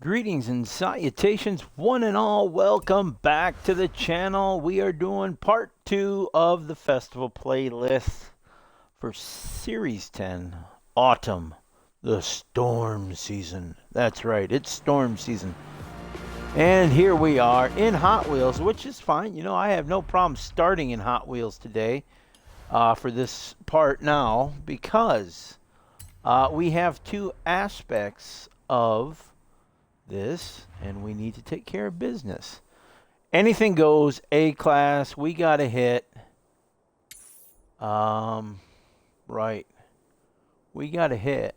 Greetings and salutations, one and all. Welcome back to the channel. We are doing part 2 of the festival playlist for Series 10, Autumn, the storm season. That's right, it's storm season. And here we are in Hot Wheels, which is fine. You know, I have no problem starting in Hot Wheels today for this part now because we have two aspects of this, and we need to take care of business. Anything goes, A class, we got to hit. Right. We got to hit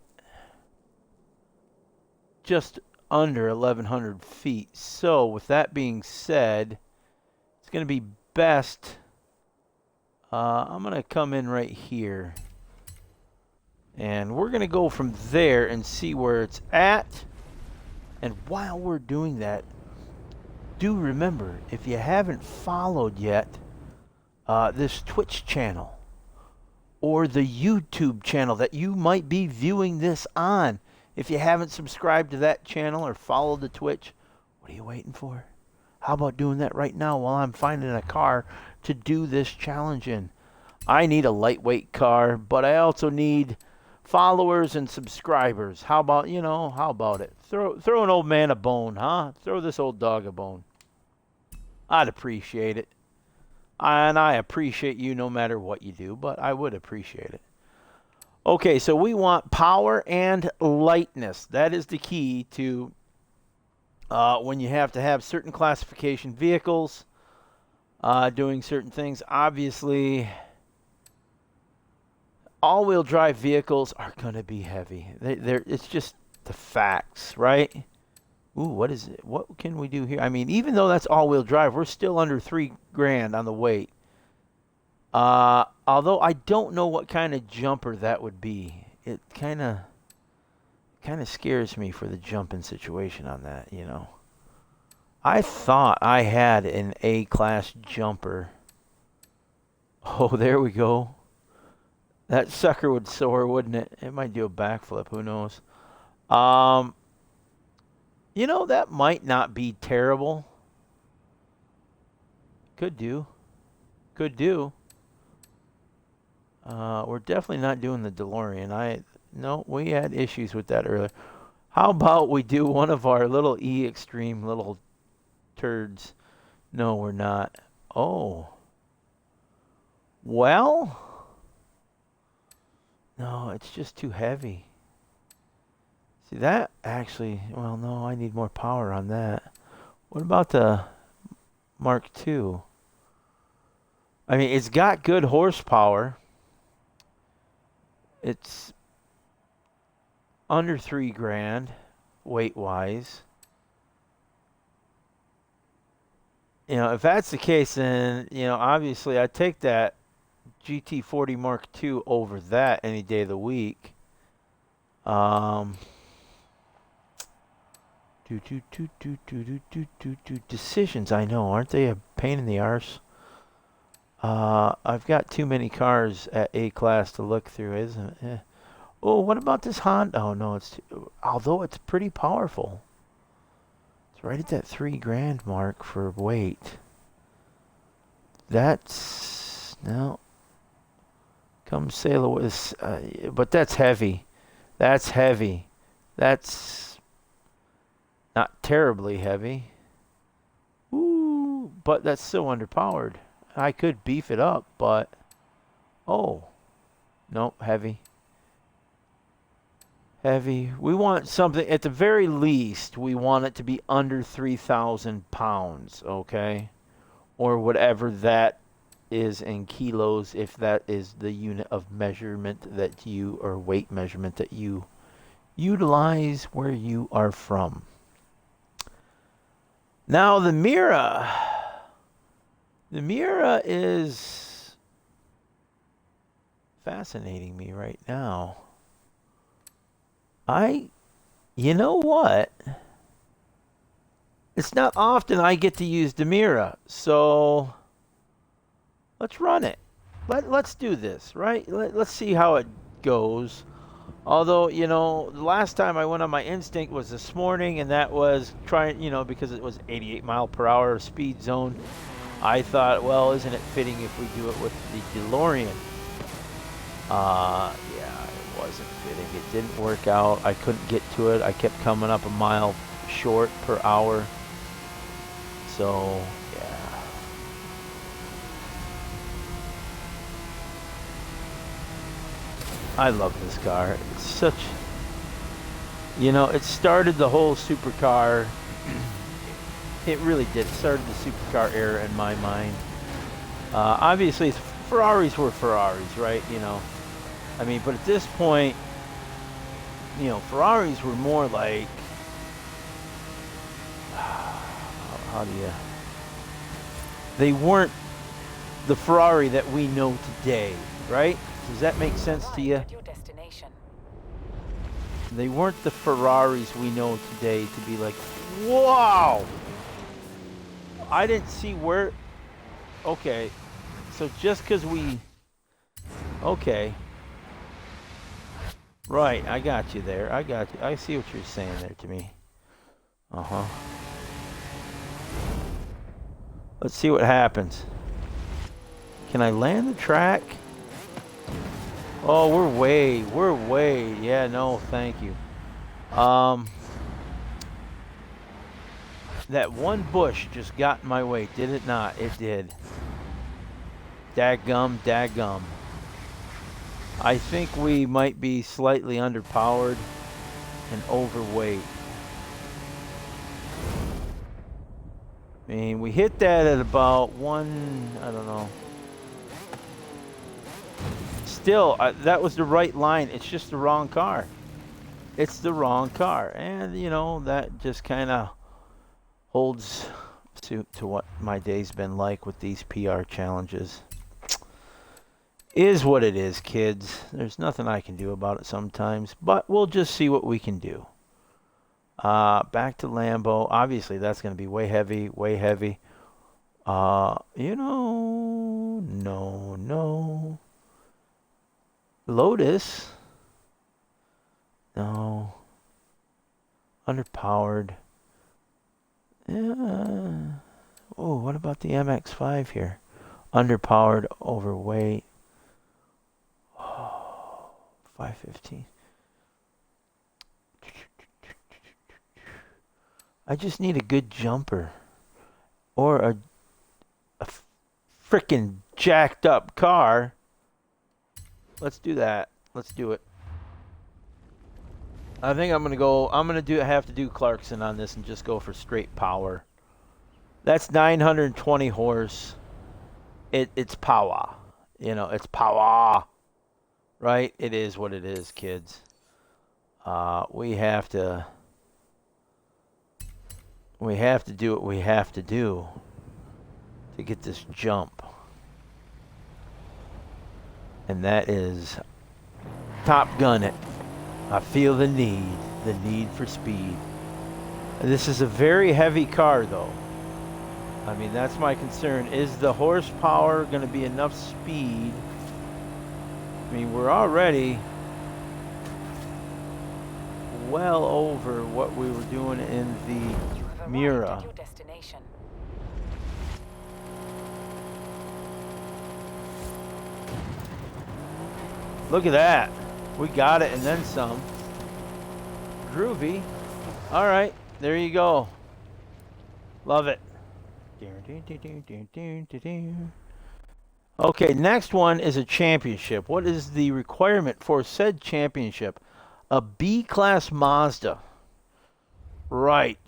just under 1,100 feet. So, with that being said, it's going to be best. I'm going to come in right here. And we're going to go from there and see where it's at. And while we're doing that, do remember, if you haven't followed yet, this Twitch channel or the YouTube channel that you might be viewing this on, if you haven't subscribed to that channel or followed the Twitch, what are you waiting for? How about doing that right now while I'm finding a car to do this challenge in? I need a lightweight car, but I also need followers and subscribers. How about, how about it? Throw an old man a bone, huh? Throw this old dog a bone. I'd appreciate it. And I appreciate you no matter what you do, but I would appreciate it. Okay, so we want power and lightness. That is the key to when you have to have certain classification vehicles doing certain things. Obviously, all-wheel drive vehicles are going to be heavy. It's just the facts, right? Ooh, what is it? What can we do here? I mean, even though that's all-wheel drive, we're still under $3,000 on the weight. Although I don't know what kind of jumper that would be. It kind of scares me for the jumping situation on that, I thought I had an A-class jumper. Oh, there we go. That sucker would soar, wouldn't it? It might do a backflip. Who knows? That might not be terrible. Could do. Could do. We're definitely not doing the DeLorean. No, we had issues with that earlier. How about we do one of our little E-Extreme little turds? No, we're not. Oh. Well... No, it's just too heavy. See, that actually... Well, no, I need more power on that. What about the Mark II? I mean, it's got good horsepower. It's under $3,000 weight-wise. If that's the case, then, obviously I'd take that GT40 Mark II over that any day of the week. Decisions, I know, aren't they a pain in the arse? I've got too many cars at A-class to look through, isn't it? Oh, what about this Honda? Oh, no, although it's pretty powerful. It's right at that $3,000 mark for weight. That's... No. Come sail with, but that's heavy. That's heavy. That's not terribly heavy. Ooh, but that's so underpowered. I could beef it up, but oh, no, heavy. Heavy. We want something, at the very least, we want it to be under 3,000 pounds, okay? Or whatever that is in kilos, if that is the unit of measurement that you, or weight measurement that you utilize where you are from. Now the Mira is fascinating me right now. You know what? It's not often I get to use the Mira, so let's run it. Let's do this, right? Let's see how it goes. Although, you know, the last time I went on my instinct was this morning, and that was trying, you know, because it was 88 mile per hour speed zone. I thought, well, isn't it fitting if we do it with the DeLorean? Yeah, it wasn't fitting. It didn't work out. I couldn't get to it. I kept coming up a mile short per hour. So, yeah. I love this car. It's such, you know, it started the whole supercar. It really did. It started the supercar era in my mind. Obviously, Ferraris were Ferraris, right? You know, I mean, but at this point, you know, Ferraris were more like, how do you? They weren't the Ferrari that we know today, right? Does that make sense to you? They weren't the Ferraris we know today to be like, wow! I didn't see where... Okay, so just because we... Okay. Right, I got you there. I got you. I see what you're saying there to me. Uh-huh. Let's see what happens. Can I land the track? Oh, we're way. Yeah, no, thank you. That one bush just got in my way, did it not? It did. Daggum. I think we might be slightly underpowered and overweight. I mean, we hit that at about one, I don't know. Still, that was the right line. It's just the wrong car. It's the wrong car. And, you know, that just kind of holds suit to what my day's been like with these PR challenges. Is what it is, kids. There's nothing I can do about it sometimes, but we'll just see what we can do. Back to Lambo. Obviously, that's going to be way heavy. You know, no. Lotus. No. Underpowered. Yeah. Oh, what about the MX-5 here? Underpowered, overweight. Oh, 515. I just need a good jumper. Or a frickin' jacked up car. Let's do that. Let's do it. I think I'm gonna have to do Clarkson on this and just go for straight power. That's 920 horse. It's power. You know, it's power. Right? It is what it is, kids. We have to do what we have to do to get this jump. And that is Top Gun it. I feel the need for speed. This is a very heavy car, though. I mean, that's my concern. Is the horsepower going to be enough speed? I mean, we're already well over what we were doing in the Mura. Look at that. We got it and then some. Groovy. All right, there you go. Love it. Okay, next one is a championship. What is the requirement for said championship? A B-class Mazda. Right.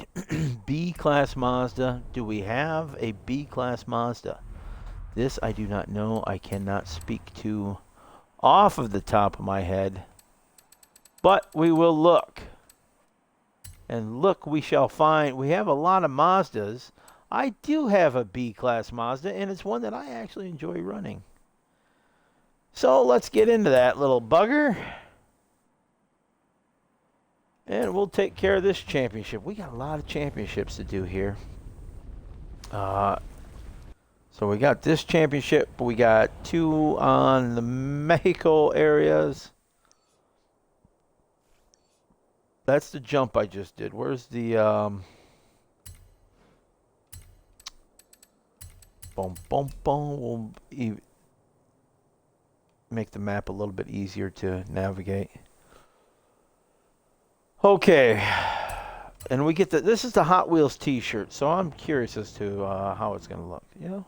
B-class Mazda. Do we have a B-class Mazda? This I do not know. I cannot speak to off of the top of my head. But we will look. And look, we shall find. We have a lot of Mazdas. I do have a B-class Mazda, and it's one that I actually enjoy running. So let's get into that little bugger. And we'll take care of this championship. We got a lot of championships to do here. So we got this championship. We got 2 on the Mexico areas. That's the jump I just did. Where's the boom, boom, boom. We'll make the map a little bit easier to navigate. Okay, and we get the. This is the Hot Wheels T-shirt, so I'm curious as to how it's gonna look. You know,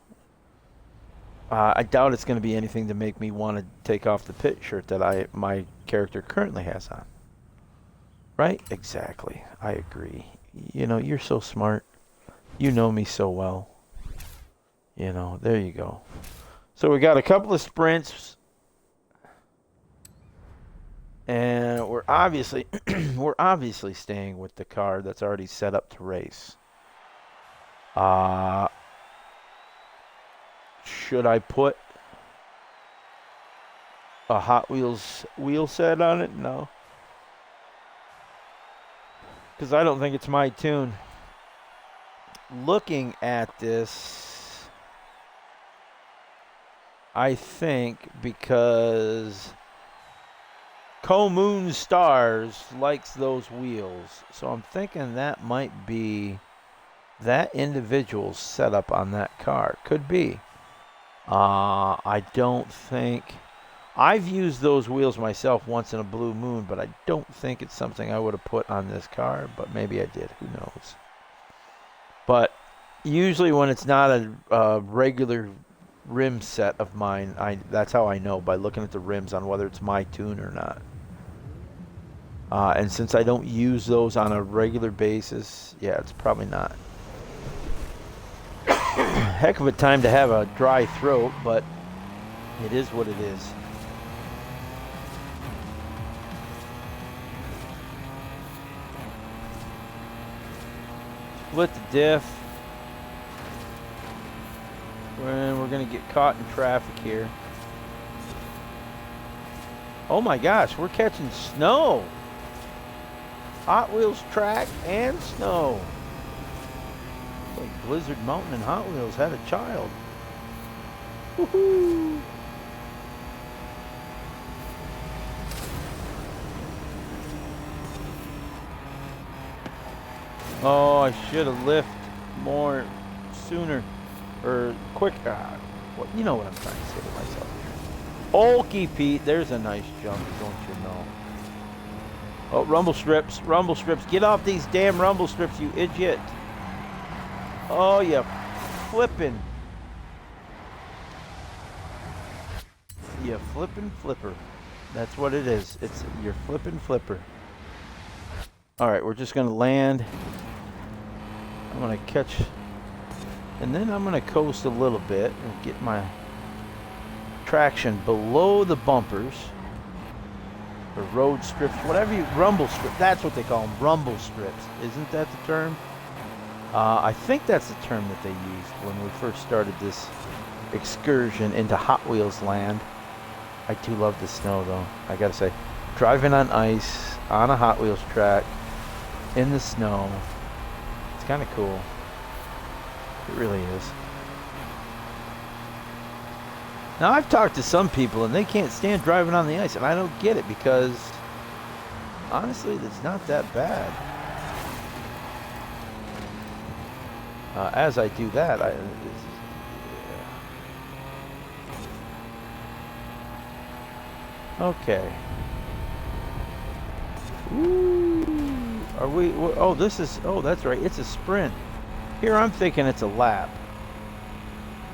I doubt it's gonna be anything to make me want to take off the pit shirt that my character currently has on. Right? Exactly. I agree. You know, you're so smart. You know me so well. You know, there you go. So we got a couple of sprints. And we're obviously staying with the car that's already set up to race. Should I put a Hot Wheels wheel set on it? No. Because I don't think it's my tune. Looking at this, I think because Co-Moon Stars likes those wheels. So I'm thinking that might be that individual's setup on that car. Could be. I don't think... I've used those wheels myself once in a blue moon, but I don't think it's something I would have put on this car, but maybe I did. Who knows? But usually when it's not a regular rim set of mine, that's how I know, by looking at the rims on whether it's my tune or not. And since I don't use those on a regular basis, yeah, it's probably not. Heck of a time to have a dry throat, but it is what it is. Split the diff. We're going to get caught in traffic here. Oh my gosh, we're catching snow. Hot Wheels track and snow. Like Blizzard Mountain and Hot Wheels had a child. Woohoo! Oh, I should have lifted more sooner or quicker. What, you know what I'm trying to say to myself here. Okie Pete, there's a nice jump, don't you know? Oh, rumble strips, rumble strips. Get off these damn rumble strips, you idiot. Oh, you flippin'. You flippin' flipper. That's what it is. It's your flippin' flipper. All right, we're just going to land. I'm going to catch, and then I'm going to coast a little bit and get my traction below the bumpers, or road strips, whatever you, rumble strip, that's what they call them, rumble strips. Isn't that the term? I think that's the term that they used when we first started this excursion into Hot Wheels land. I do love the snow though, I gotta say. Driving on ice, on a Hot Wheels track, in the snow. It's kind of cool. It really is. Now, I've talked to some people and they can't stand driving on the ice, and I don't get it because, honestly, it's not that bad. As I do that, okay. Ooh. Are we? Oh, this is. Oh, that's right. It's a sprint. Here, I'm thinking it's a lap.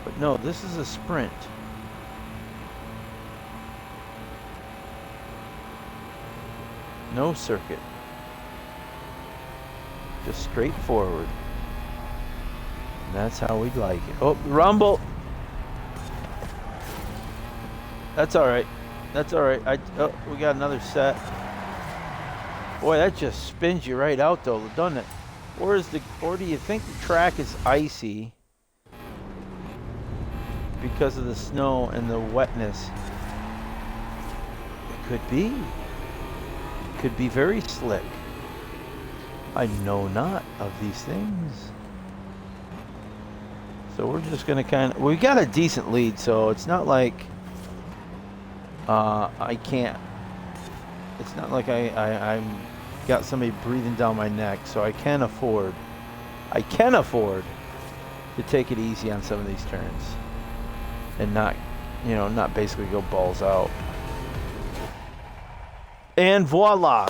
But no, this is a sprint. No circuit. Just straightforward. And that's how we'd like it. Oh, rumble. That's all right. That's all right. Oh, we got another set. Boy, that just spins you right out, though, doesn't it? Or do you think the track is icy because of the snow and the wetness? It could be. It could be very slick. I know not of these things. So we're just gonna we got a decent lead, so it's not like I can't. It's not like I'm got somebody breathing down my neck, so I can afford to take it easy on some of these turns and not, not basically go balls out. And voila!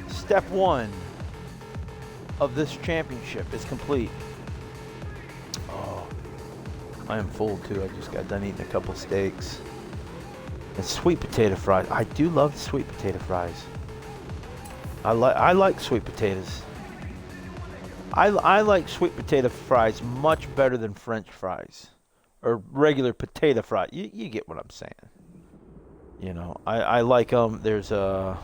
Step 1 of this championship is complete. Oh, I am full too. I just got done eating a couple steaks. And sweet potato fries. I do love sweet potato fries. I like sweet potatoes. I like sweet potato fries much better than French fries or regular potato fries. You get what I'm saying. I like them. There's a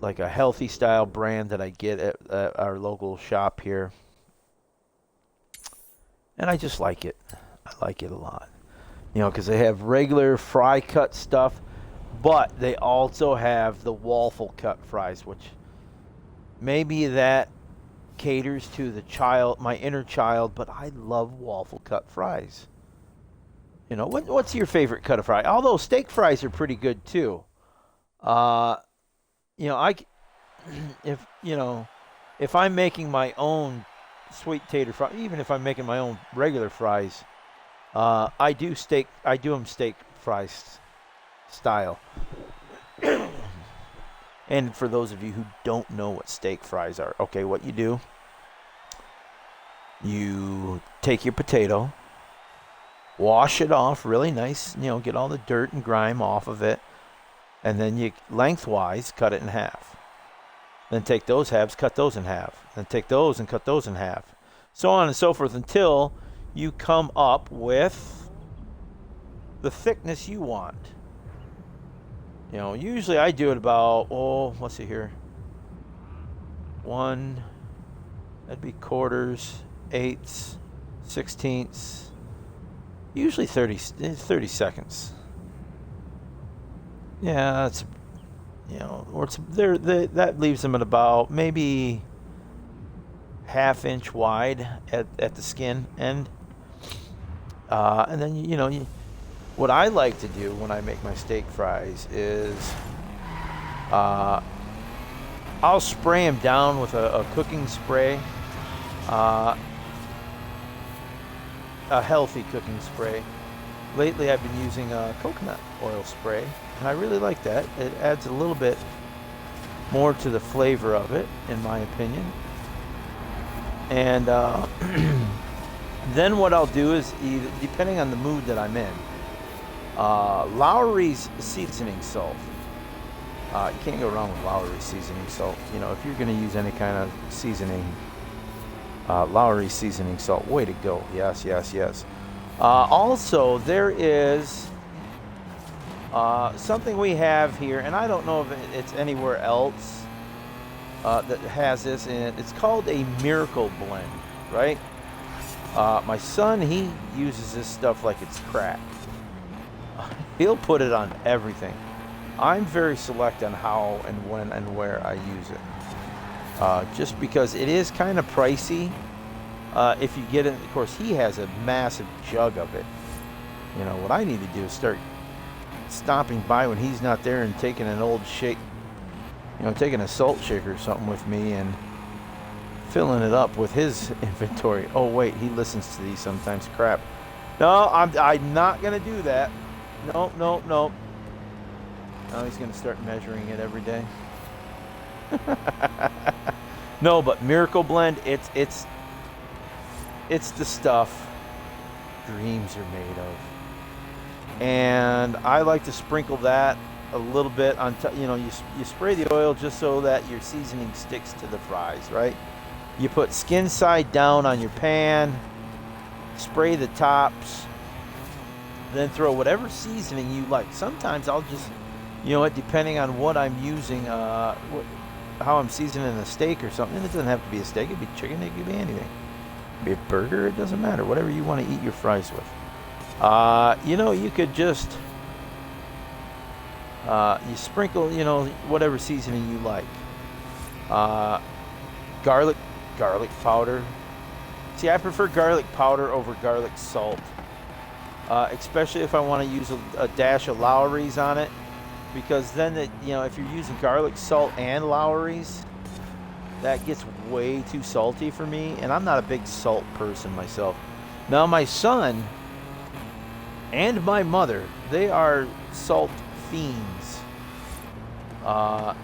healthy style brand that I get at our local shop here. And I just like it. I like it a lot. Because they have regular fry cut stuff, but they also have the waffle cut fries, which maybe that caters to my inner child, but I love waffle cut fries. What's your favorite cut of fry? Although steak fries are pretty good too. If I'm making my own sweet potato fry, even if I'm making my own regular fries, I do them steak fries style. And for those of you who don't know what steak fries are, okay, what you do, you take your potato, wash it off really nice, get all the dirt and grime off of it, and then you lengthwise cut it in half. Then take those halves, cut those in half. Then take those and cut those in half. So on and so forth until you come up with the thickness you want. Usually I do it about, let's see here. That'd be quarters, eighths, sixteenths, usually 30 seconds. Yeah, that's, that leaves them at about maybe ½ inch wide at the skin end. And then, what I like to do when I make my steak fries is I'll spray them down with a cooking spray, a healthy cooking spray. Lately I've been using a coconut oil spray, and I really like that. It adds a little bit more to the flavor of it, in my opinion. And then what I'll do is, depending on the mood that I'm in, Lowry's seasoning salt. You can't go wrong with Lowry's seasoning salt. If you're going to use any kind of seasoning, Lowry's seasoning salt, way to go. Yes. Also, there is something we have here, and I don't know if it's anywhere else that has this in it. It's called a Miracle Blend, right? My son, he uses this stuff like it's crack. He'll put it on everything. I'm very select on how and when and where I use it. Just because it is kind of pricey. If you get it, of course, he has a massive jug of it. What I need to do is start stopping by when he's not there and taking an old shake, taking a salt shaker or something with me and filling it up with his inventory. Oh, wait, he listens to these sometimes. Crap. No, I'm not going to do that. No. Now he's going to start measuring it every day. No, but Miracle Blend, it's the stuff dreams are made of. And I like to sprinkle that a little bit on top. You spray the oil just so that your seasoning sticks to the fries, right? You put skin side down on your pan, spray the tops, then throw whatever seasoning you like. Sometimes I'll just, depending on what I'm using, how I'm seasoning a steak or something. It doesn't have to be a steak. It could be chicken. It could be anything. It could be a burger. It doesn't matter. Whatever you want to eat your fries with. You could just, you sprinkle, whatever seasoning you like. Garlic powder. See, I prefer garlic powder over garlic salt. Especially if I want to use a dash of Lowry's on it. because then if you're using garlic, salt, and Lowry's, that gets way too salty for me, and I'm not a big salt person myself. Now my son and my mother, they are salt fiends. I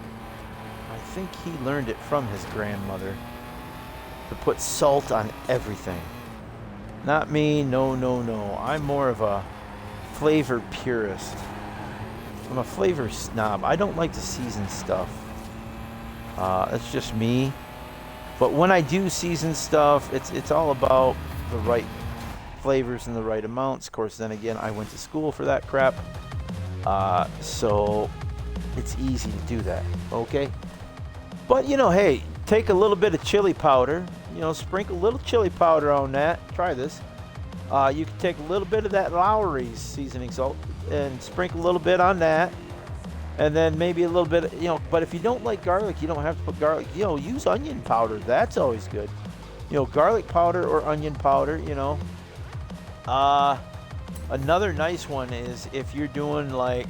think he learned it from his grandmother to put salt on everything. Not me, no. I'm more of a flavor purist. I'm a flavor snob. I don't like to season stuff. That's just me. But when I do season stuff, it's all about the right flavors and the right amounts. Of course, then again, I went to school for that crap. So it's easy to do that, okay? But, hey, take a little bit of chili powder, sprinkle a little chili powder on that. Try this. You can take a little bit of that Lowry's seasoning salt and sprinkle a little bit on that. And then maybe a little bit, but if you don't like garlic, you don't have to put garlic. Use onion powder. That's always good. Garlic powder or onion powder, Another nice one is if you're doing like,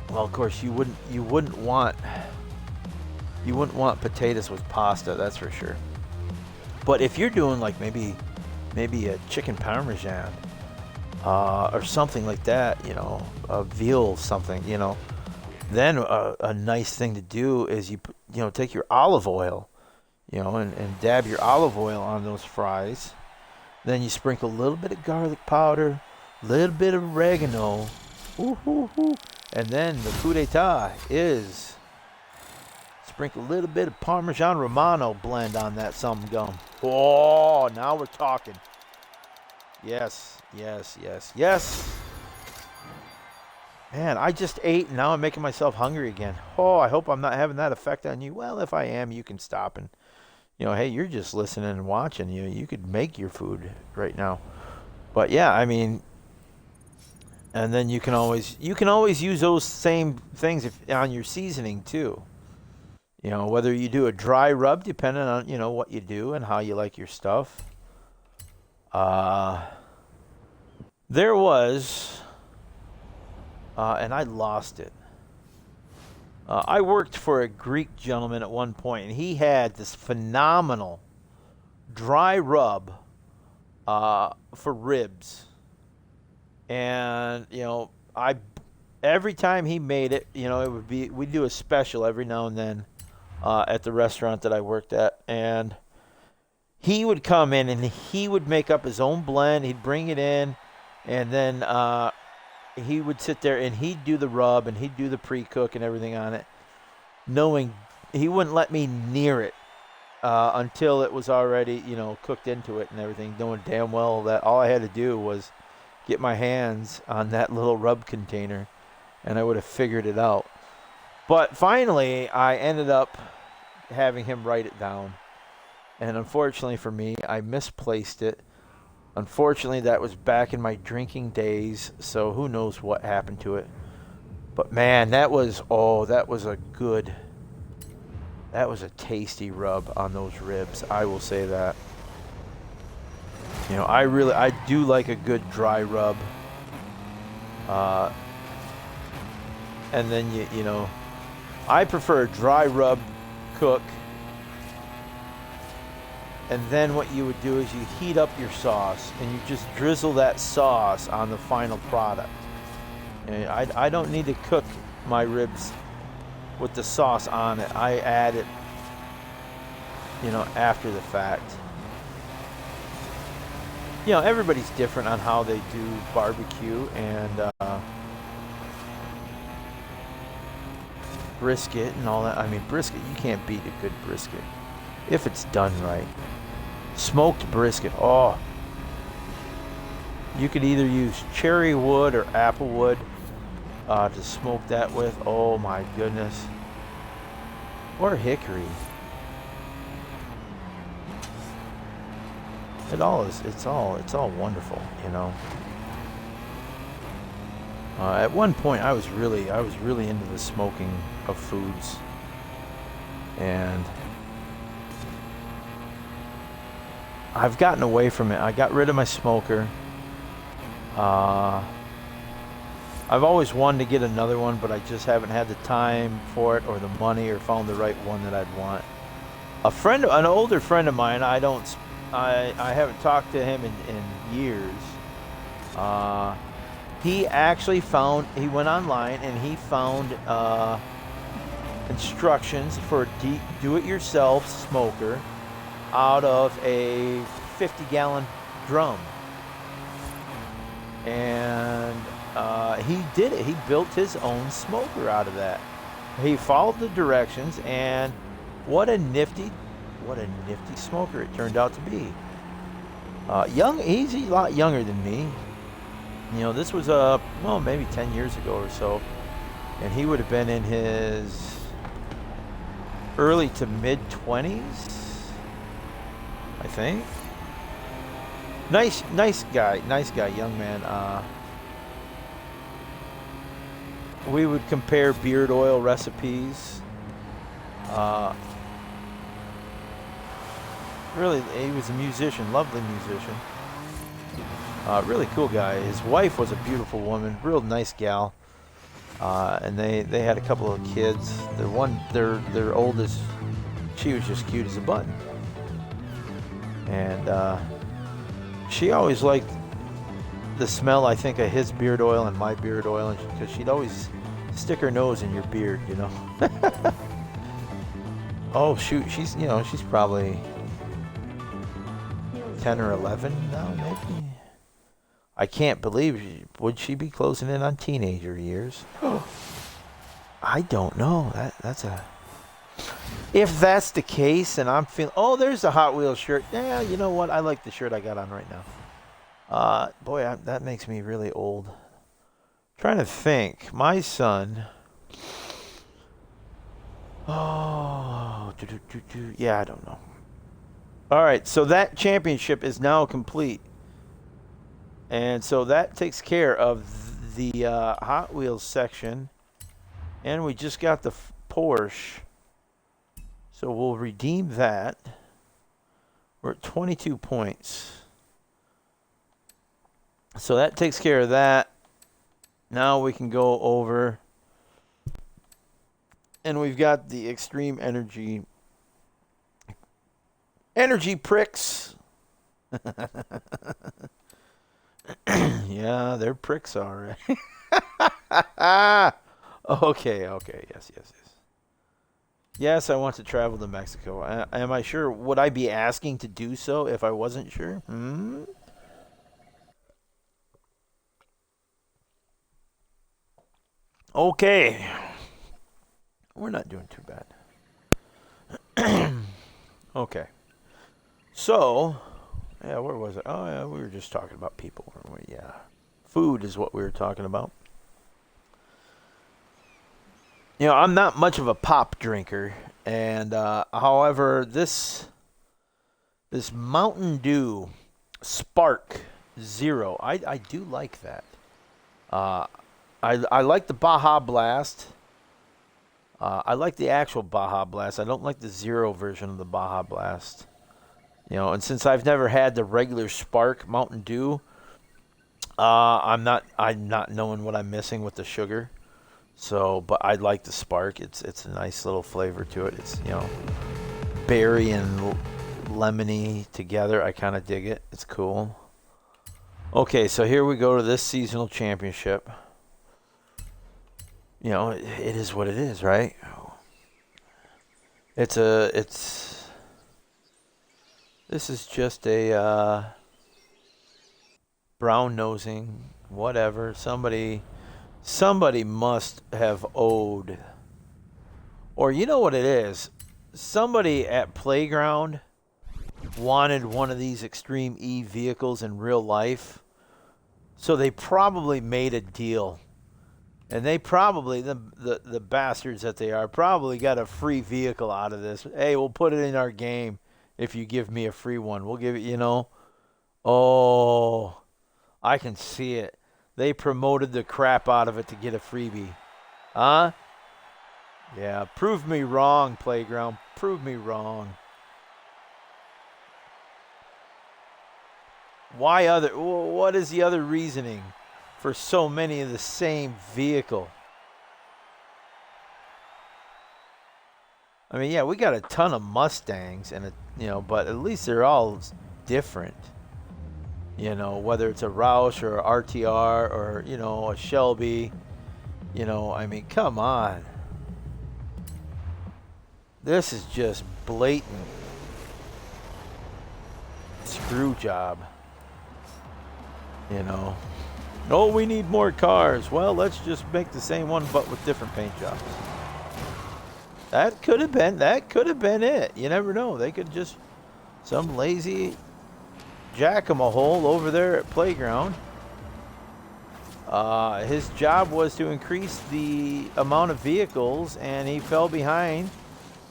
well, of course you wouldn't want potatoes with pasta, that's for sure. But if you're doing like maybe a chicken parmesan, or something like that, a veal something, then a nice thing to do is you take your olive oil, and dab your olive oil on those fries. Then you sprinkle a little bit of garlic powder, a little bit of oregano, and then the coup d'etat is sprinkle a little bit of Parmesan Romano blend on that some gum. Oh, now we're talking. Yes. Man, I just ate and now I'm making myself hungry again. Oh, I hope I'm not having that effect on you. Well, if I am, you can stop and, hey, you're just listening and watching. You could make your food right now. But yeah, I mean, and then you can always use those same things on your seasoning too. Whether you do a dry rub, depending on, what you do and how you like your stuff. There was, and I lost it. I worked for a Greek gentleman at one point, and he had this phenomenal dry rub for ribs. And, every time he made it, we'd do a special every now and then at the restaurant that I worked at. And he would come in and he would make up his own blend. He'd bring it in, and then he would sit there and he'd do the rub and he'd do the pre-cook and everything on it, knowing he wouldn't let me near it until it was already, cooked into it and everything, knowing damn well that all I had to do was get my hands on that little rub container and I would have figured it out. But finally, I ended up having him write it down. And unfortunately for me, I misplaced it. Unfortunately, that was back in my drinking days, so who knows what happened to it. But man, that was a tasty rub on those ribs. I will say that. I do like a good dry rub. And then I prefer a dry rub cook. And then what you would do is you heat up your sauce and you just drizzle that sauce on the final product. And I don't need to cook my ribs with the sauce on it. I add it, after the fact. Everybody's different on how they do barbecue and brisket and all that. I mean, brisket, you can't beat a good brisket if it's done right. Smoked brisket, oh. You could either use cherry wood or apple wood to smoke that with. Oh my goodness. Or hickory. It's all wonderful, At one point I was really into the smoking of foods. And I've gotten away from it. I got rid of my smoker. I've always wanted to get another one, but I just haven't had the time for it or the money or found the right one that I'd want. An older friend of mine, I haven't talked to him in years. He actually he went online and he found instructions for a do-it-yourself smoker out of a 50-gallon drum. And he did it. He built his own smoker out of that. He followed the directions, and what a nifty smoker it turned out to be. He's a lot younger than me. You know, this was maybe 10 years ago or so, and he would have been in his early to mid 20s, I think. Nice guy, young man. We would compare beard oil recipes. Really, he was a musician, lovely musician. Really cool guy. His wife was a beautiful woman, real nice gal. And they had a couple of kids. Their oldest, she was just cute as a button. And she always liked the smell, I think, of his beard oil and my beard oil, because she'd always stick her nose in your beard, you know. Oh shoot, she's probably 10 or 11 now, maybe. I can't believe, would she be closing in on teenager years? I don't know. If that's the case, and I'm feeling, oh, there's the Hot Wheels shirt. Yeah, you know what? I like the shirt I got on right now. Boy, that makes me really old. Trying to think. My son. Oh, yeah, I don't know. All right, so that championship is now complete. And so that takes care of the Hot Wheels section. And we just got the Porsche. So we'll redeem that. We're at 22 points. So that takes care of that. Now we can go over. And we've got the Extreme Energy pricks. Yeah, they're pricks, all right. Okay, yes. Yes, I want to travel to Mexico. Am I sure? Would I be asking to do so if I wasn't sure? Okay. We're not doing too bad. Okay. So, yeah, where was it? Oh, yeah, we were just talking about people, weren't we? Yeah. Food is what we were talking about. You know, I'm not much of a pop drinker, and however, this Mountain Dew Spark Zero, I do like that. I like the Baja Blast. I like the actual Baja Blast. I don't like the Zero version of the Baja Blast. You know, and since I've never had the regular Spark Mountain Dew, I'm not knowing what I'm missing with the sugar. So, but I like the Spark. It's a nice little flavor to it. It's, you know, berry and lemony together. I kind of dig it. It's cool. Okay, so here we go to this seasonal championship. You know, it is what it is, right? This is just a brown nosing, whatever. Somebody must have owed, or you know what it is? Somebody at Playground wanted one of these Extreme E vehicles in real life, so they probably made a deal. And they probably, the bastards that they are, probably got a free vehicle out of this. Hey, we'll put it in our game if you give me a free one. We'll give it, you know. Oh, I can see it. They promoted the crap out of it to get a freebie. Huh? Yeah, prove me wrong, Playground. Prove me wrong. What is the other reasoning for so many of the same vehicle. I mean, yeah, we got a ton of Mustangs, and but at least they're all different. Whether it's a Roush or a RTR or a Shelby. I mean, come on. This is just blatant screw job. Oh, we need more cars. Well, let's just make the same one but with different paint jobs. That could have been it. You never know. They could just some lazy jack-a-hole over there at Playground. His job was to increase the amount of vehicles, and he fell behind.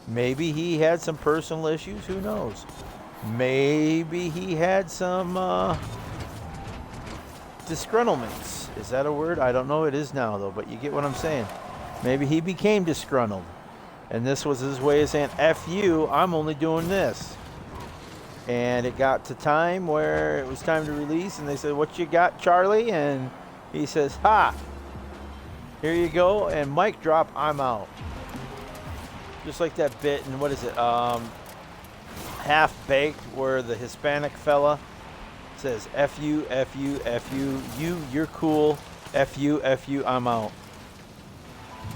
Maybe he had some personal issues. Who knows? Maybe he had some disgruntlements. Is that a word? I don't know. It is now, though, but you get what I'm saying. Maybe he became disgruntled, and this was his way of saying, F you, I'm only doing this. And it got to time where it was time to release, and they said, what you got, Charlie? And he says, ha, here you go, and mic drop, I'm out. Just like that bit, and what is it, Half Baked, where the Hispanic fella says, F you, F you, F you, you're cool, F you, I'm out.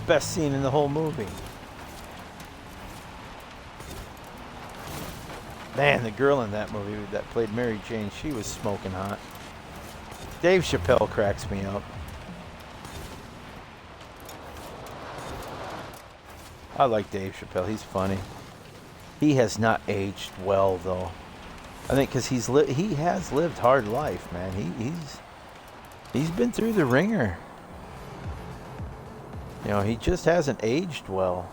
Best scene in the whole movie. Man, the girl in that movie that played Mary Jane, she was smoking hot. Dave Chappelle cracks me up. I like Dave Chappelle. He's funny. He has not aged well, though. I think because he has lived hard life, man. He's been through the ringer. He just hasn't aged well.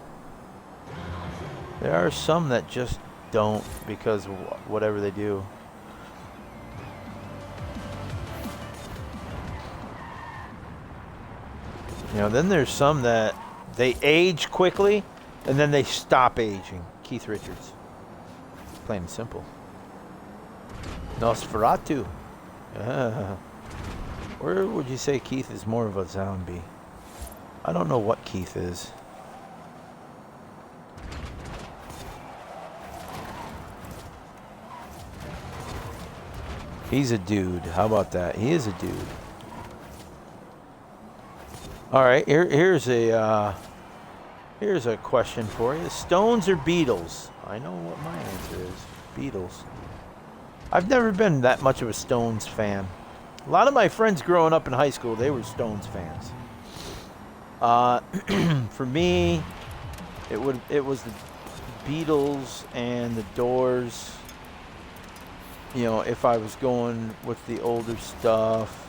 There are some that just don't because of whatever they do. Then there's some that they age quickly and then they stop aging. Keith Richards. Plain and simple. Nosferatu. Where would you say Keith is more of a zombie? I don't know what Keith is. He's a dude. How about that? He is a dude. All right, here's a question for you: Stones or Beatles? I know what my answer is. Beatles. I've never been that much of a Stones fan. A lot of my friends growing up in high school, they were Stones fans. For me, it was the Beatles and the Doors. If I was going with the older stuff.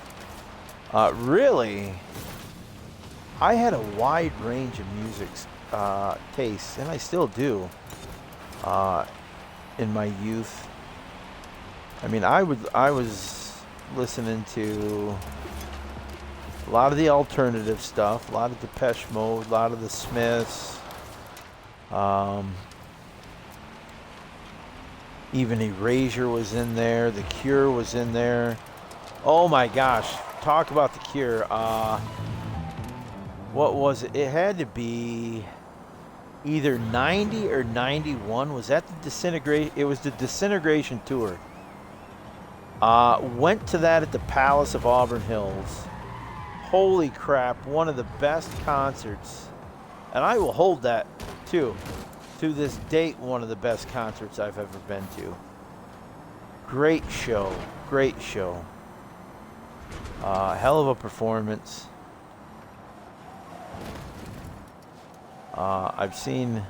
Really, I had a wide range of music tastes, and I still do. In my youth, I mean, I was listening to a lot of the alternative stuff, a lot of Depeche Mode, a lot of the Smiths, even Erasure was in there, The Cure was in there. Oh my gosh, talk about The Cure. What was it? It had to be either 90 or 91. Was that the Disintegration? It was the Disintegration tour. Went to that at the Palace of Auburn Hills. Holy crap, one of the best concerts. And I will hold that too. To this date, one of the best concerts I've ever been to. Great show. Great show. Hell of a performance. I've seen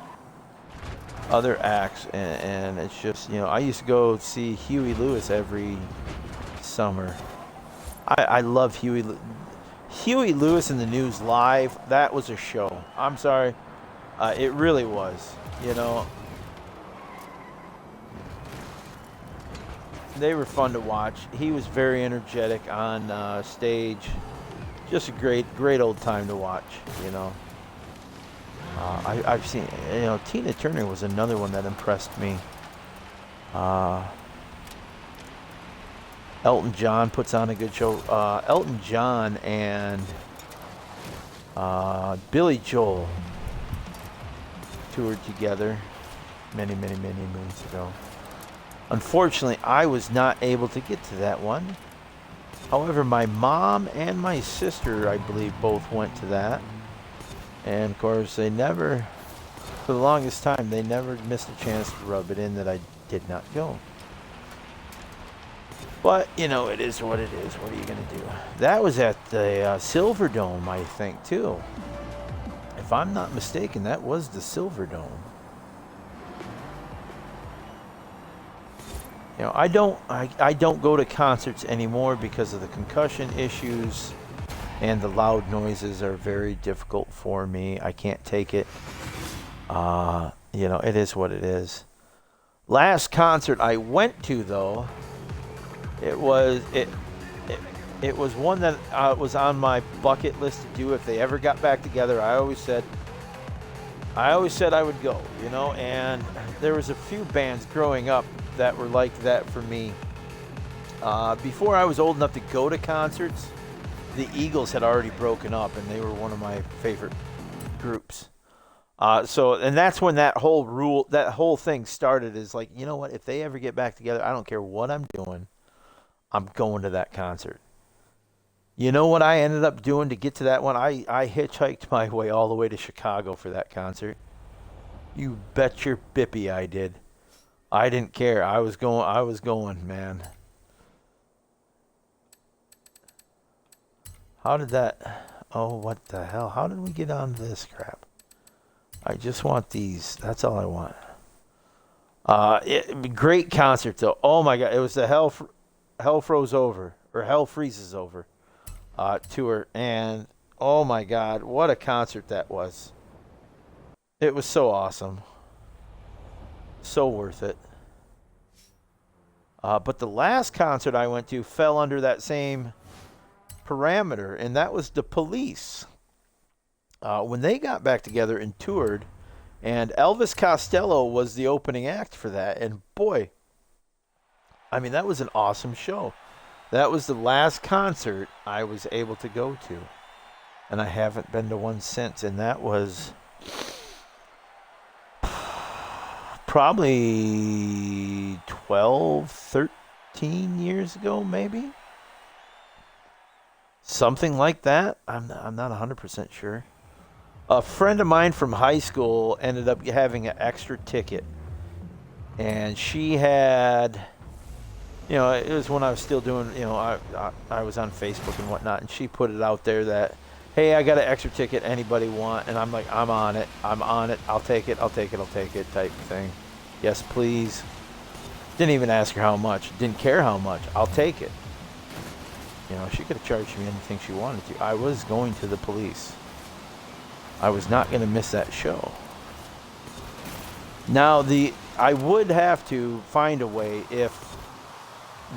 other acts, and it's just, I used to go see Huey Lewis every summer. I love Huey Lewis and the News live. That was a show. I'm sorry. It really was, They were fun to watch. He was very energetic on stage. Just a great old time to watch, I've seen, Tina Turner was another one that impressed me. Elton John puts on a good show. Elton John and Billy Joel toured together many moons ago. Unfortunately, I was not able to get to that one. However, my mom and my sister, I believe, both went to that. And of course, they never, for the longest time, they never missed a chance to rub it in that I did not go. But, you know, it is what it is. What are you going to do? That was at the Silver Dome, I think, too. If I'm not mistaken, that was the Silver Dome. You know, I don't go to concerts anymore because of the concussion issues, and the loud noises are very difficult for me. I can't take it. You know, it is what it is. Last concert I went to, though, it was one that was on my bucket list to do if they ever got back together. I always said I would go, you know, and there was a few bands growing up that were like that for me. Before I was old enough to go to concerts, the Eagles had already broken up, and they were one of my favorite groups. And that's when that whole thing started, is like, you know what, if they ever get back together, I don't care what I'm doing, I'm going to that concert. You know what I ended up doing to get to that one? I hitchhiked my way all the way to Chicago for that concert. You bet your bippy I did. I didn't care. I was going, man. How did that... Oh, what the hell? How did we get on this crap? I just want these. That's all I want. Great concert, though. Oh, my God. It was the Hell Froze Over, or Hell Freezes Over tour. And, oh, my God, what a concert that was. It was so awesome. So worth it. But the last concert I went to fell under that same parameter, and that was the Police. When they got back together and toured, and Elvis Costello was the opening act for that, and boy, I mean, that was an awesome show. That was the last concert I was able to go to, and I haven't been to one since, and that was probably 12, 13 years ago, maybe? Something like that. I'm not 100% sure. A friend of mine from high school ended up having an extra ticket. And she had, you know, it was when I was still doing, you know, I was on Facebook and whatnot, and she put it out there that, hey, I got an extra ticket, anybody want? And I'm like, I'm on it, I'll take it type thing. Yes, please. Didn't even ask her how much, didn't care how much, I'll take it. You know, she could have charged me anything she wanted to. I was going to the Police. I was not going to miss that show. Now, I would have to find a way if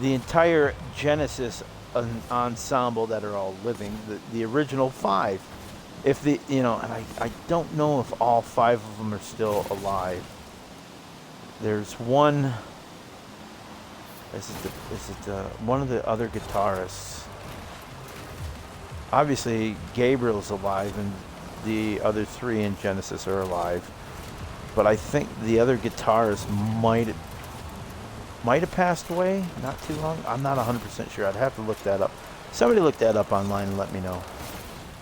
the entire Genesis ensemble that are all living, the original 5, if the, you know, and I don't know if all 5 of them are still alive. There's one. Is it one of the other guitarists? Obviously, Gabriel's alive, and the other 3 in Genesis are alive. But I think the other guitarist might have passed away not too long. I'm not 100% sure. I'd have to look that up. Somebody look that up online and let me know.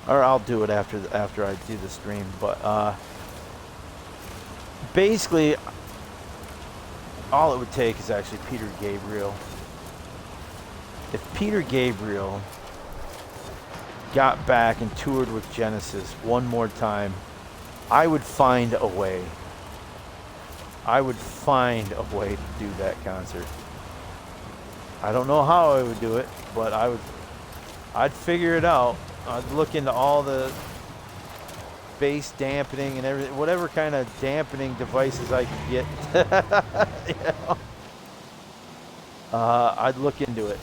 Or I'll do it after I do the stream. But basically, all it would take is actually Peter Gabriel. If Peter Gabriel got back and toured with Genesis one more time, I would find a way. I would find a way to do that concert. I don't know how I would do it, but I'd figure it out. I'd look into all the bass dampening and everything, whatever kind of dampening devices I could get. You know? I'd look into it.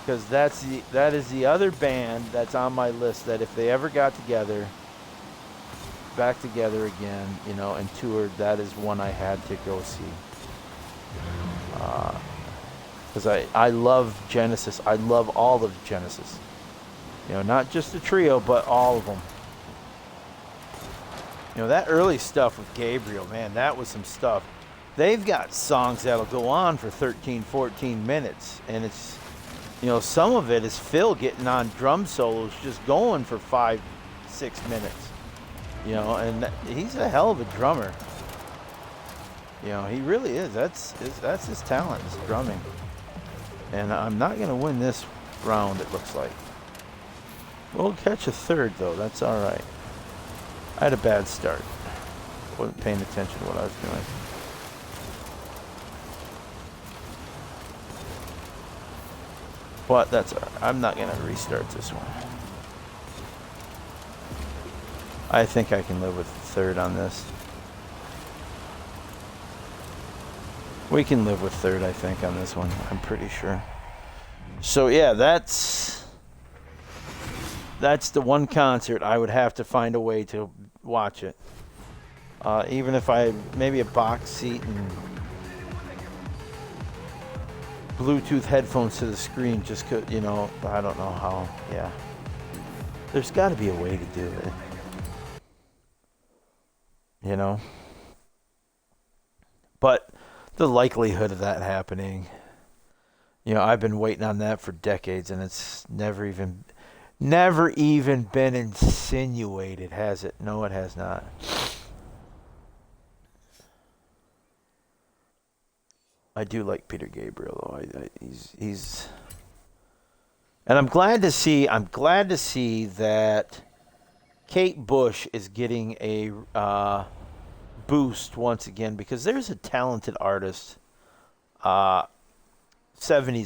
Because that is the other band that's on my list that if they ever got back together again, you know, and toured, that is one I had to go see. Because I love Genesis. I love all of Genesis. You know, not just the trio, but all of them. You know, that early stuff with Gabriel, man, that was some stuff. They've got songs that'll go on for 13, 14 minutes. And it's, you know, some of it is Phil getting on drum solos just going for 5, 6 minutes. You know, and he's a hell of a drummer. You know, he really is. That's his talent, is drumming. And I'm not going to win this round, it looks like. We'll catch a third, though. That's all right. I had a bad start. Wasn't paying attention to what I was doing. But that's all right. I'm not going to restart this one. I think I can live with third on this. We can live with third, I think, on this one. I'm pretty sure. So, yeah, that's the one concert I would have to find a way to watch it. Even if I maybe a box seat and Bluetooth headphones to the screen, just could, you know, I don't know how. Yeah, there's got to be a way to do it. You know, but the likelihood of that happening, you know, I've been waiting on that for decades, and it's never even been insinuated, has it? No, it has not. I do like Peter Gabriel, though. He's, and I'm glad to see that Kate Bush is getting a boost once again, because there's a talented artist, 70s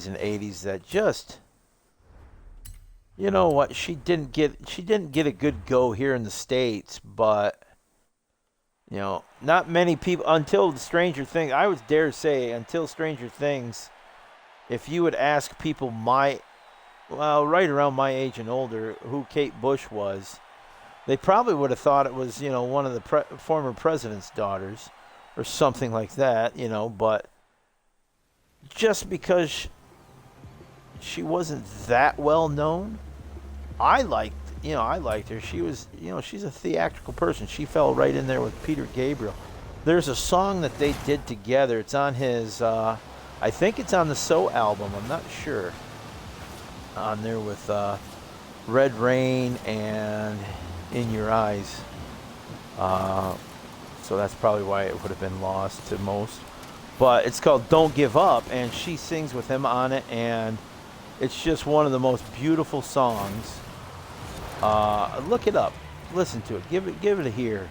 and 80s, that just, you know what, she didn't get a good go here in the States, but you know, not many people, until Stranger Things, I would dare say, until Stranger Things, if you would ask people right around my age and older, who Kate Bush was, they probably would have thought it was, you know, one of the former president's daughters or something like that, you know, but just because she wasn't that well known, I liked her. She was, you know, she's a theatrical person. She fell right in there with Peter Gabriel. There's a song that they did together. It's on his, I think it's on the So album. I'm not sure. On there with Red Rain and In Your Eyes. So that's probably why it would have been lost to most. But it's called Don't Give Up, and she sings with him on it, and it's just one of the most beautiful songs. Look it up, listen to it, give it a hear,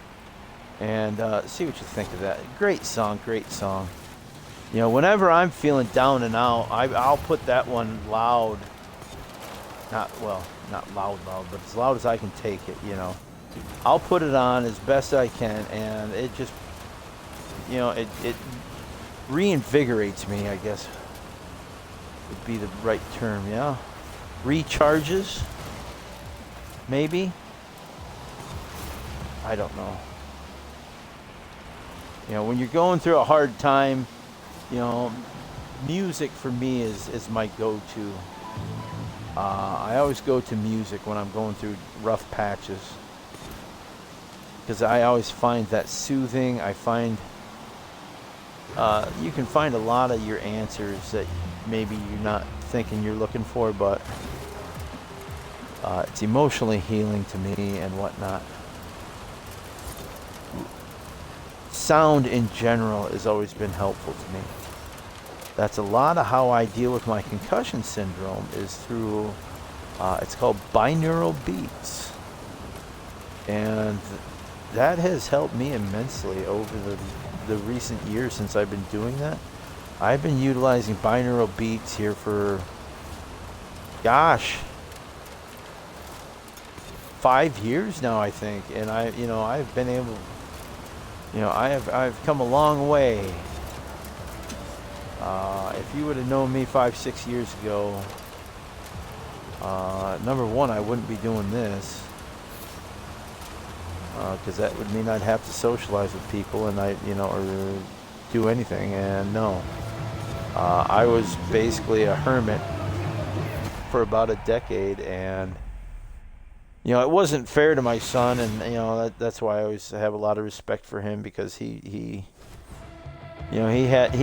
and see what you think of that. Great song. You know, whenever I'm feeling down and out, I'll put that one loud. Not loud, but as loud as I can take it. You know, I'll put it on as best I can, and it just, you know, it reinvigorates me, I guess would be the right term. Yeah, recharges. Maybe. I don't know. You know, when you're going through a hard time, you know, music for me is my go-to. I always go to music when I'm going through rough patches, because I always find that soothing. I find you can find a lot of your answers that maybe you're not thinking you're looking for, but it's emotionally healing to me and whatnot. Sound in general has always been helpful to me. That's a lot of how I deal with my concussion syndrome, is through, it's called binaural beats. And that has helped me immensely over the recent years since I've been doing that. I've been utilizing binaural beats here for, gosh, 5 years now, I think, and I've been able, you know, I've come a long way. If you would have known me 5-6 years ago, number one, I wouldn't be doing this, because that would mean I'd have to socialize with people, and or do anything, and no. I was basically a hermit for about a decade, and it wasn't fair to my son, and that's why I always have a lot of respect for him, because he had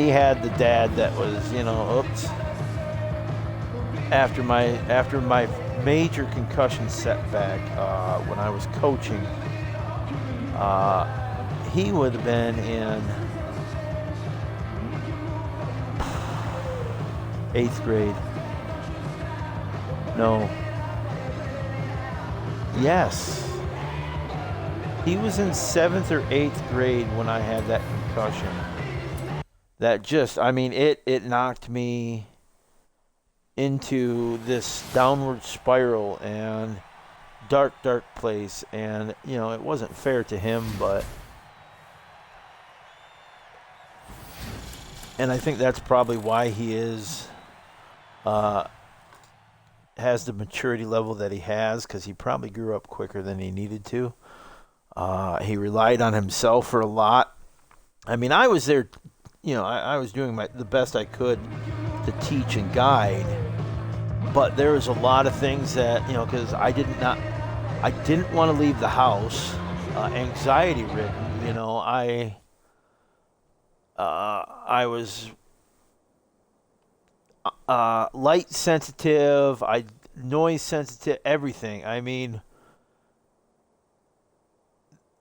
the dad that was, oops. After my major concussion setback, when I was coaching, he would have been in 8th grade. No. Yes. He was in 7th or 8th grade when I had that concussion. That just, it knocked me into this downward spiral and dark place. And, it wasn't fair to him, and I think that's probably why he has the maturity level that he has, because he probably grew up quicker than he needed to. He relied on himself for a lot. I was there, I was doing the best I could to teach and guide, but there was a lot of things that, because I didn't want to leave the house, anxiety ridden. I was light sensitive, noise sensitive, everything.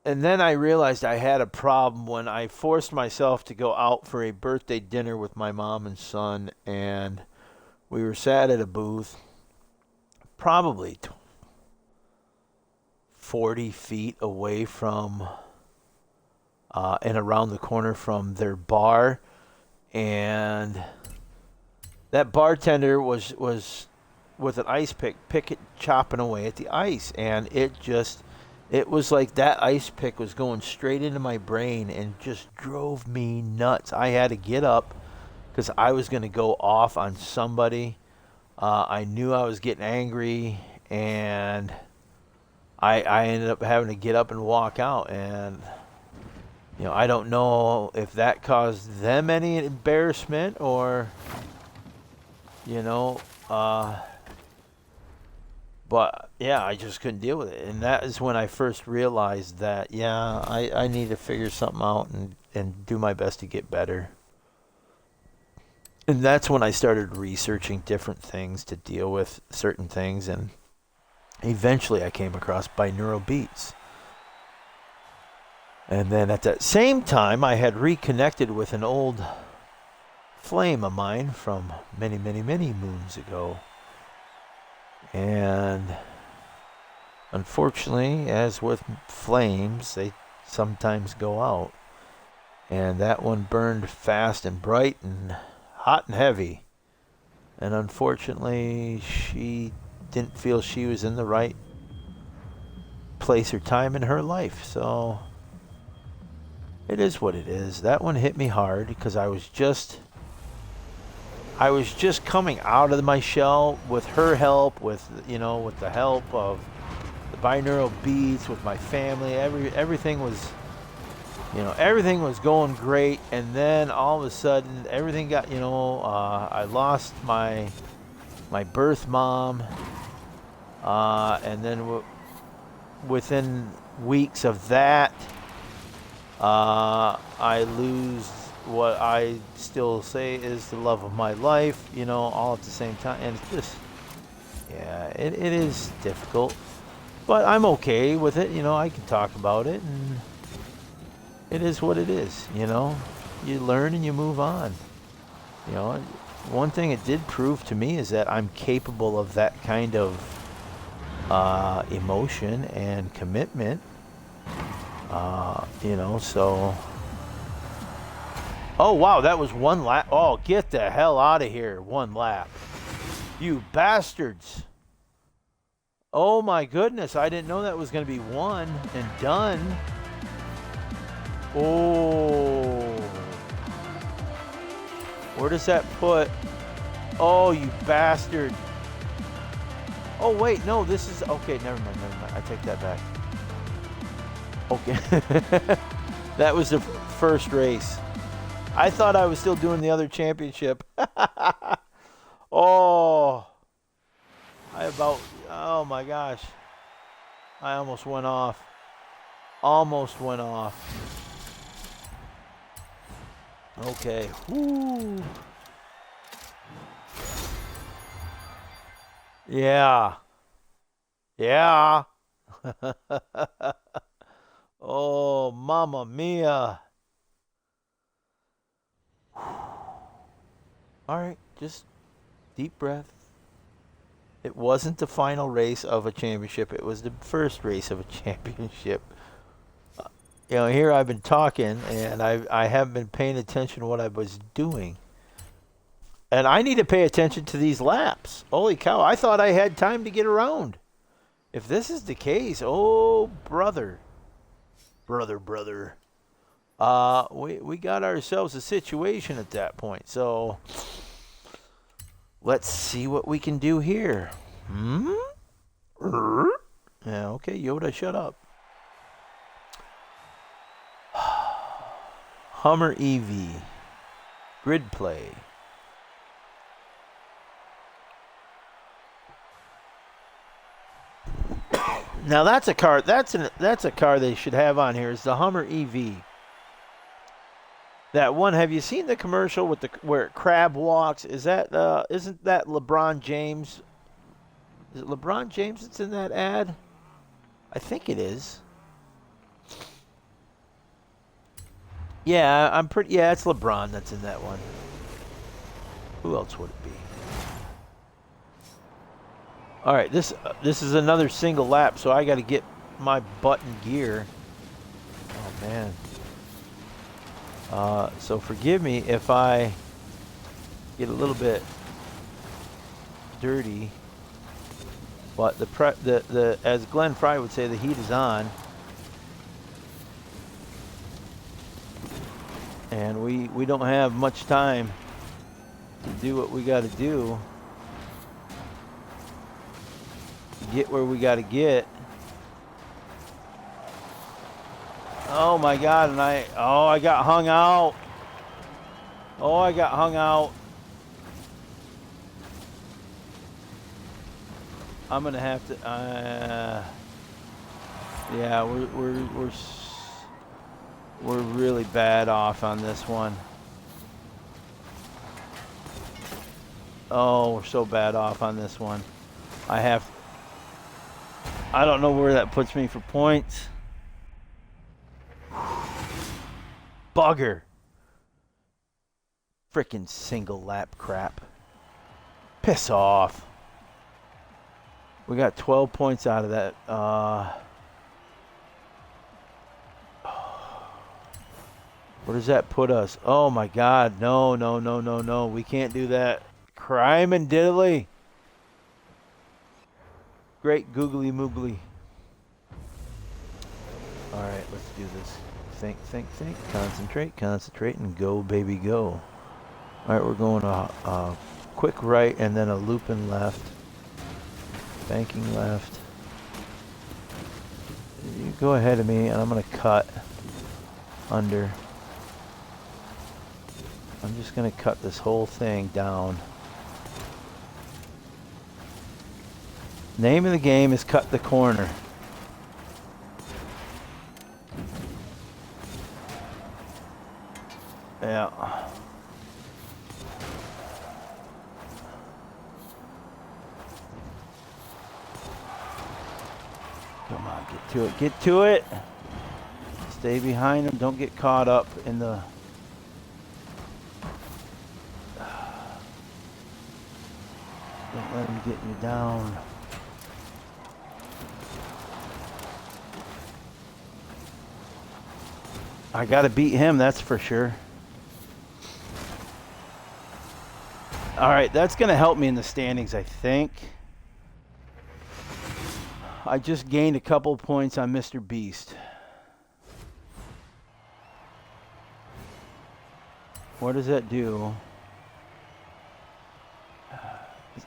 And then I realized I had a problem when I forced myself to go out for a birthday dinner with my mom and son, and we were sat at a booth probably 40 feet away from and around the corner from their bar, and that bartender was with an ice pick chopping away at the ice, and it was like that ice pick was going straight into my brain and just drove me nuts. I had to get up because I was going to go off on somebody. I knew I was getting angry, and I ended up having to get up and walk out. And, I don't know if that caused them any embarrassment or, but yeah, I just couldn't deal with it. And that is when I first realized that, I need to figure something out and do my best to get better. And that's when I started researching different things to deal with certain things. And eventually I came across binaural beats. And then at that same time, I had reconnected with an old flame of mine from many, many, many moons ago. And unfortunately, as with flames, they sometimes go out. And that one burned fast and bright and hot and heavy. And unfortunately, she didn't feel she was in the right place or time in her life. So it is what it is. That one hit me hard because I was just coming out of my shell with her help, with the help of the binaural beats, with my family. Everything was going great, and then all of a sudden everything got, I lost my birth mom, and then within weeks of that, I lose what I still say is the love of my life, all at the same time. And it's just, it is difficult, but I'm okay with it. I can talk about it, and it is what it is. You learn and you move on. One thing it did prove to me is that I'm capable of that kind of emotion and commitment. So. Oh, wow, that was one lap. Oh, get the hell out of here. One lap. You bastards. Oh, my goodness. I didn't know that was going to be one and done. Oh. Where does that put? Oh, you bastard. Oh, wait. No, this is... Okay, never mind. I take that back. Okay. That was the first race. I thought I was still doing the other championship. Oh, oh my gosh. I almost went off. Almost went off. Okay. Woo. Yeah. Yeah. Oh, mamma mia. All right, just deep breath. It wasn't the final race of a championship. It was the first race of a championship. You know, here I've been talking, and I haven't been paying attention to what I was doing. And I need to pay attention to these laps. Holy cow, I thought I had time to get around. If this is the case, oh, brother. Brother. We got ourselves a situation at that point. So let's see what we can do here. Yeah, okay, Yoda, shut up. Hummer EV. Grid play. Now that's a car. That's a car they should have on here. Is the Hummer EV. That one. Have you seen the commercial with where Crab walks? Is that isn't that LeBron James? Is it LeBron James that's in that ad? I think it is. Yeah, I'm pretty. Yeah, it's LeBron that's in that one. Who else would it be? All right, this is another single lap, so I got to get my butt in gear. Oh man. So forgive me if I get a little bit dirty, but the as Glenn Fry would say, the heat is on, and we don't have much time to do what we got to do. Get where we got to get. Oh my God! And I got hung out. Oh, I got hung out. I'm gonna have to. Yeah, we're really bad off on this one. Oh, we're so bad off on this one. I don't know where that puts me for points. Bugger. Frickin' single lap crap. Piss off. We got 12 points out of that. Where does that put us? Oh my God. No. We can't do that. Crime and diddly. Great googly moogly. All right, let's do this. Think. Concentrate, and go, baby, go. All right, we're going a quick right and then a looping left. Banking left. You go ahead of me, and I'm going to cut under. I'm just going to cut this whole thing down. Name of the game is cut the corner. Yeah. Come on, get to it. Stay behind him. Don't get caught up in the... Don't let him get you down. I gotta beat him, that's for sure. Alright, that's gonna help me in the standings, I think. I just gained a couple points on Mr. Beast. What does that do?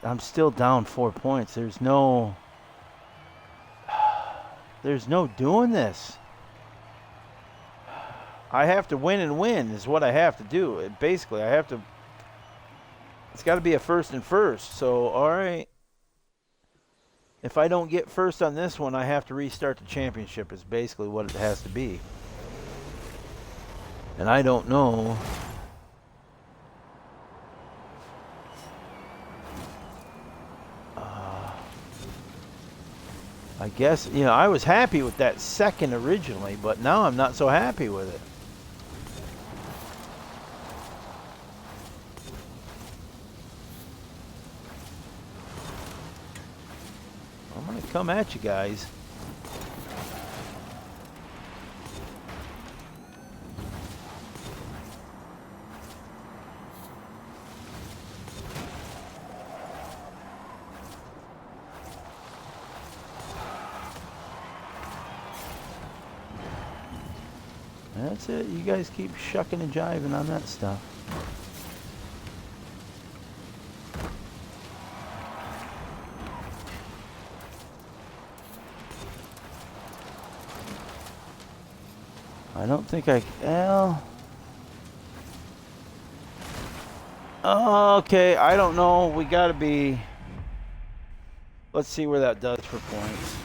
I'm still down 4 points. There's no doing this. I have to win and win is what I have to do. Basically, I have to. It's got to be a first and first. So, all right. If I don't get first on this one, I have to restart the championship is basically what it has to be. And I don't know. I guess, you know, I was happy with that second originally, but now I'm not so happy with it. I'm going to come at you guys. That's it. You guys keep shucking and jiving on that stuff. I don't think I... Well... Okay, I don't know. We got to be... Let's see where that does for points.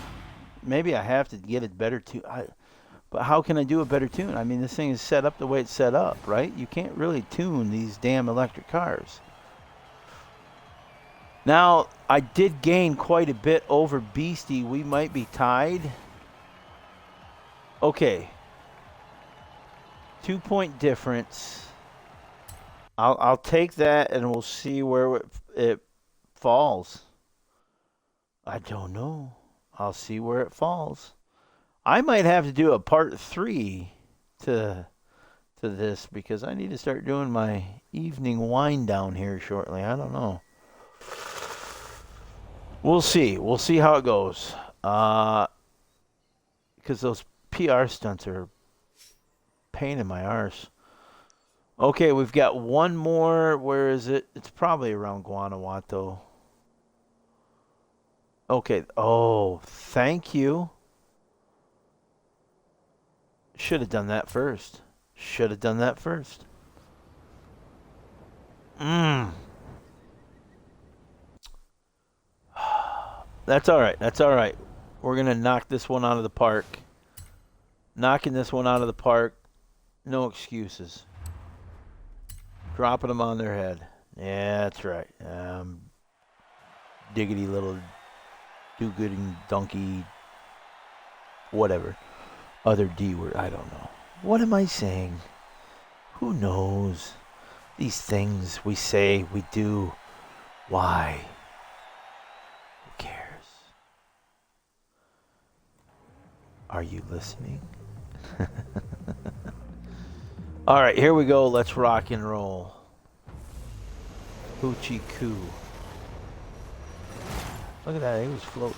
Maybe I have to get it better too. But how can I do a better tune? I mean, this thing is set up the way it's set up, right? You can't really tune these damn electric cars. Now, I did gain quite a bit over Beastie. We might be tied. Okay. 2-point difference. I'll take that and we'll see where it falls. I don't know. I'll see where it falls. I might have to do a part 3 to this because I need to start doing my evening wind down here shortly. I don't know. We'll see. We'll see how it goes. Because those PR stunts are a pain in my arse. Okay, we've got one more. Where is it? It's probably around Guanajuato. Okay. Oh, thank you. Should have done that first. Should have done that first. That's all right. That's all right. We're going to knock this one out of the park. Knocking this one out of the park. No excuses. Dropping them on their head. Yeah, that's right. Diggity little do-gooding donkey. Whatever. Other D word. I don't know. What am I saying? Who knows? These things we say, we do. Why? Who cares? Are you listening? All right, here we go. Let's rock and roll. Hoochie coo. Look at that. He was floating.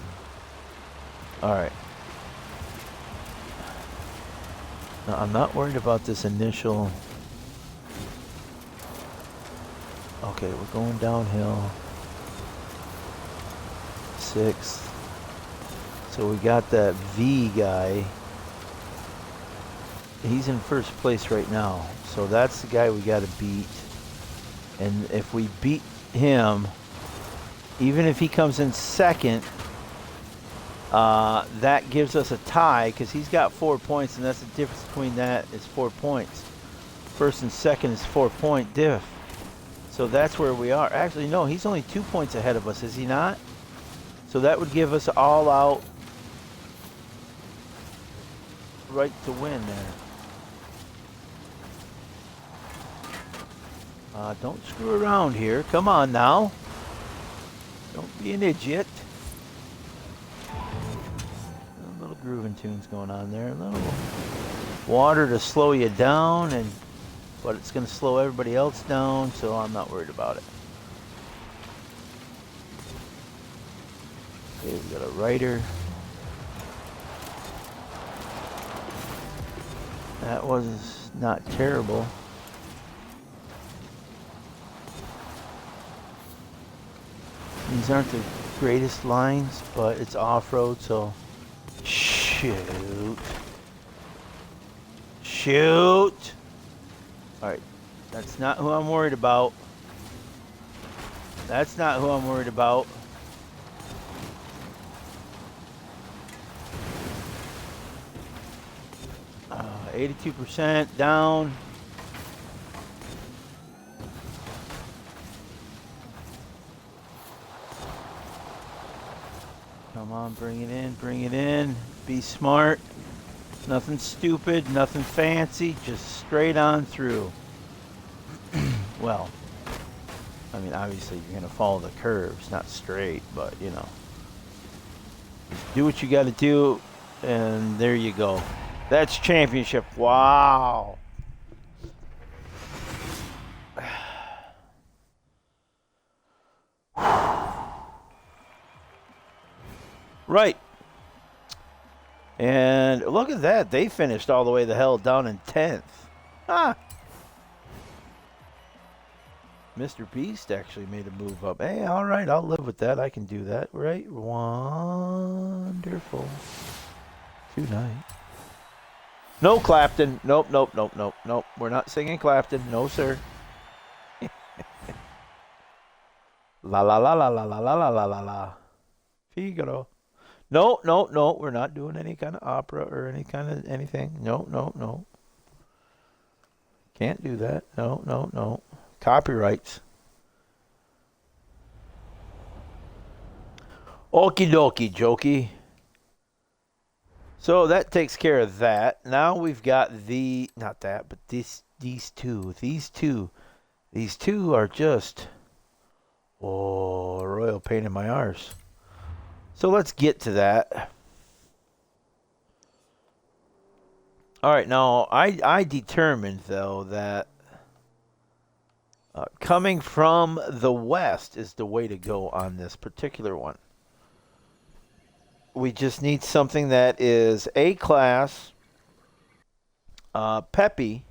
All right. Now, I'm not worried about this initial. Okay, we're going downhill. 6th. So we got that V guy. He's in first place right now. So that's the guy we got to beat. And if we beat him, even if he comes in second, that gives us a tie because he's got 4 points, and that's the difference between that is 4 points. First and second is 4-point diff. So that's where we are. Actually, no, he's only 2 points ahead of us, is he not? So that would give us all out right to win there. Don't screw around here. Come on now. Don't be an idiot. A little grooving tunes going on there. A little water to slow you down, but it's going to slow everybody else down, so I'm not worried about it. Okay, we got a rider. That was not terrible. These aren't the greatest lines, but it's off-road, so shoot. Shoot. All right. That's not who I'm worried about. That's not who I'm worried about. Uh, 82% down. Come on, bring it in, bring it in. Be smart. Nothing stupid, nothing fancy, just straight on through. Well, I mean, obviously you're going to follow the curves, not straight, but you know. Just do what you got to do, and there you go. That's championship. Wow. Right. And look at that. They finished all the way the hell down in 10th. Ah. Mr. Beast actually made a move up. Hey, all right. I'll live with that. I can do that. Right? Wonderful. Tonight. No Clapton. Nope, nope, nope, nope, nope. We're not singing Clapton. No, sir. La la la la la la la la la la la. Figaro. No, no, no. We're not doing any kind of opera or any kind of anything. No, no, no. Can't do that. No, no, no. Copyrights. Okie dokie, jokey. So that takes care of that. Now we've got not that, but these two. These two are just, royal pain in my arse. So let's get to that. All right, now I determined though that coming from the west is the way to go on this particular one. We just need something that is A-class, peppy.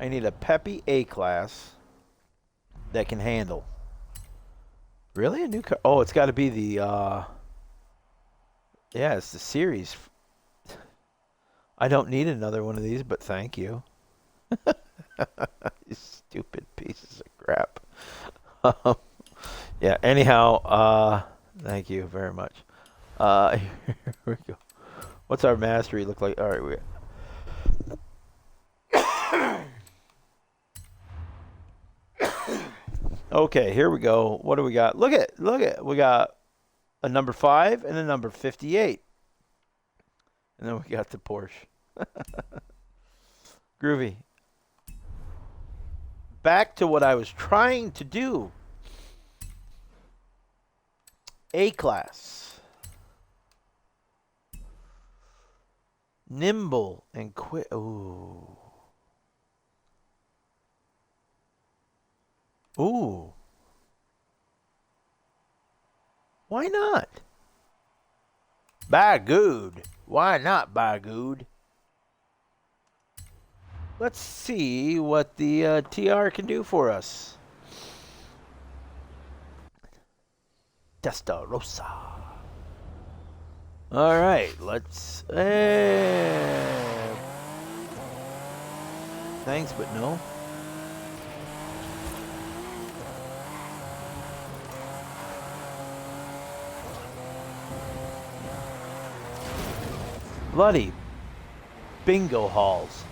I need a peppy A-class that can handle. Really? A new car? Oh, it's got to be the, yeah, it's the series. I don't need another one of these, but thank you. You stupid pieces of crap. Yeah, anyhow, thank you very much. Here we go. What's our mastery look like? All right, we okay, here we go. What do we got? Look at. We got a number 5 and a number 58. And then we got the Porsche. Groovy. Back to what I was trying to do. A-class. Nimble and quick. Ooh. Ooh. Why not? By good. Why not, by good? Let's see what the TR can do for us. Testarossa. All right, let's. Thanks, but no. Bloody bingo halls.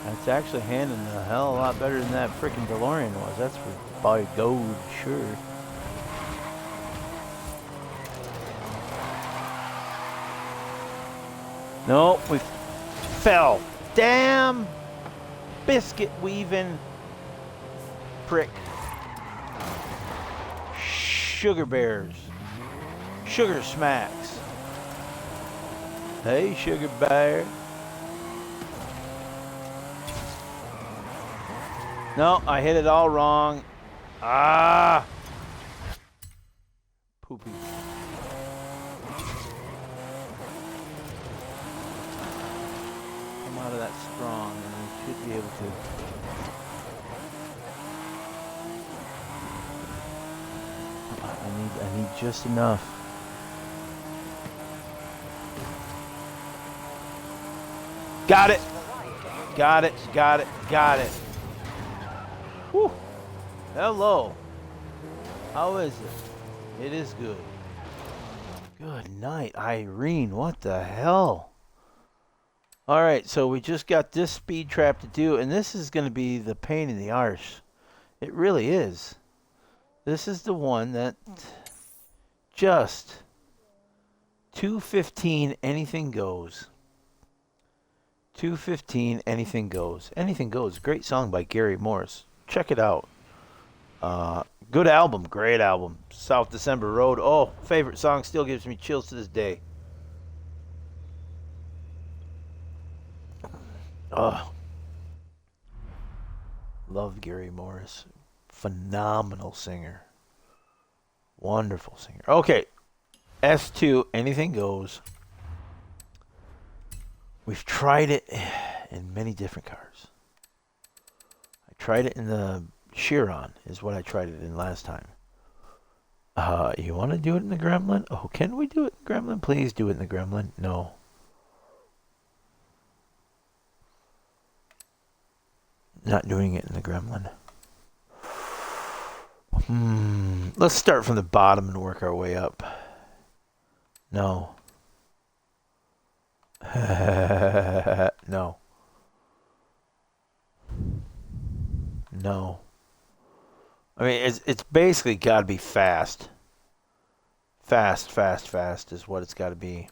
It's actually handling the hell a lot better than that freaking DeLorean was. That's for by gold, sure. Nope, we fell. Damn biscuit weaving prick. Sugar bears. Sugar smacks. Hey, sugar bear. No, I hit it all wrong. Ah! Poopy. Come out of that strong, and we should be able to. I need just enough. Got it. Got it. Got it. Got it. Whew. Hello. How is it? It is good. Good night, Irene. What the hell? All right, so we just got this speed trap to do, and this is going to be the pain in the arse. It really is. This is the one that just 215 anything goes. 215 anything goes. Anything goes. Great song by Gary Morris. Check it out. Good album. Great album. South December Road. Oh, favorite song. Still gives me chills to this day. Oh. Love Gary Morris. Phenomenal singer. Wonderful singer. Okay. S2, anything goes. We've tried it in many different cars. I tried it in the Chiron, is what I tried it in last time. You want to do it in the Gremlin? Oh, can we do it in the Gremlin? Please do it in the Gremlin. No. Not doing it in the Gremlin. Let's start from the bottom and work our way up. No. No. No. I mean, it's basically got to be fast. Fast is what it's got to be.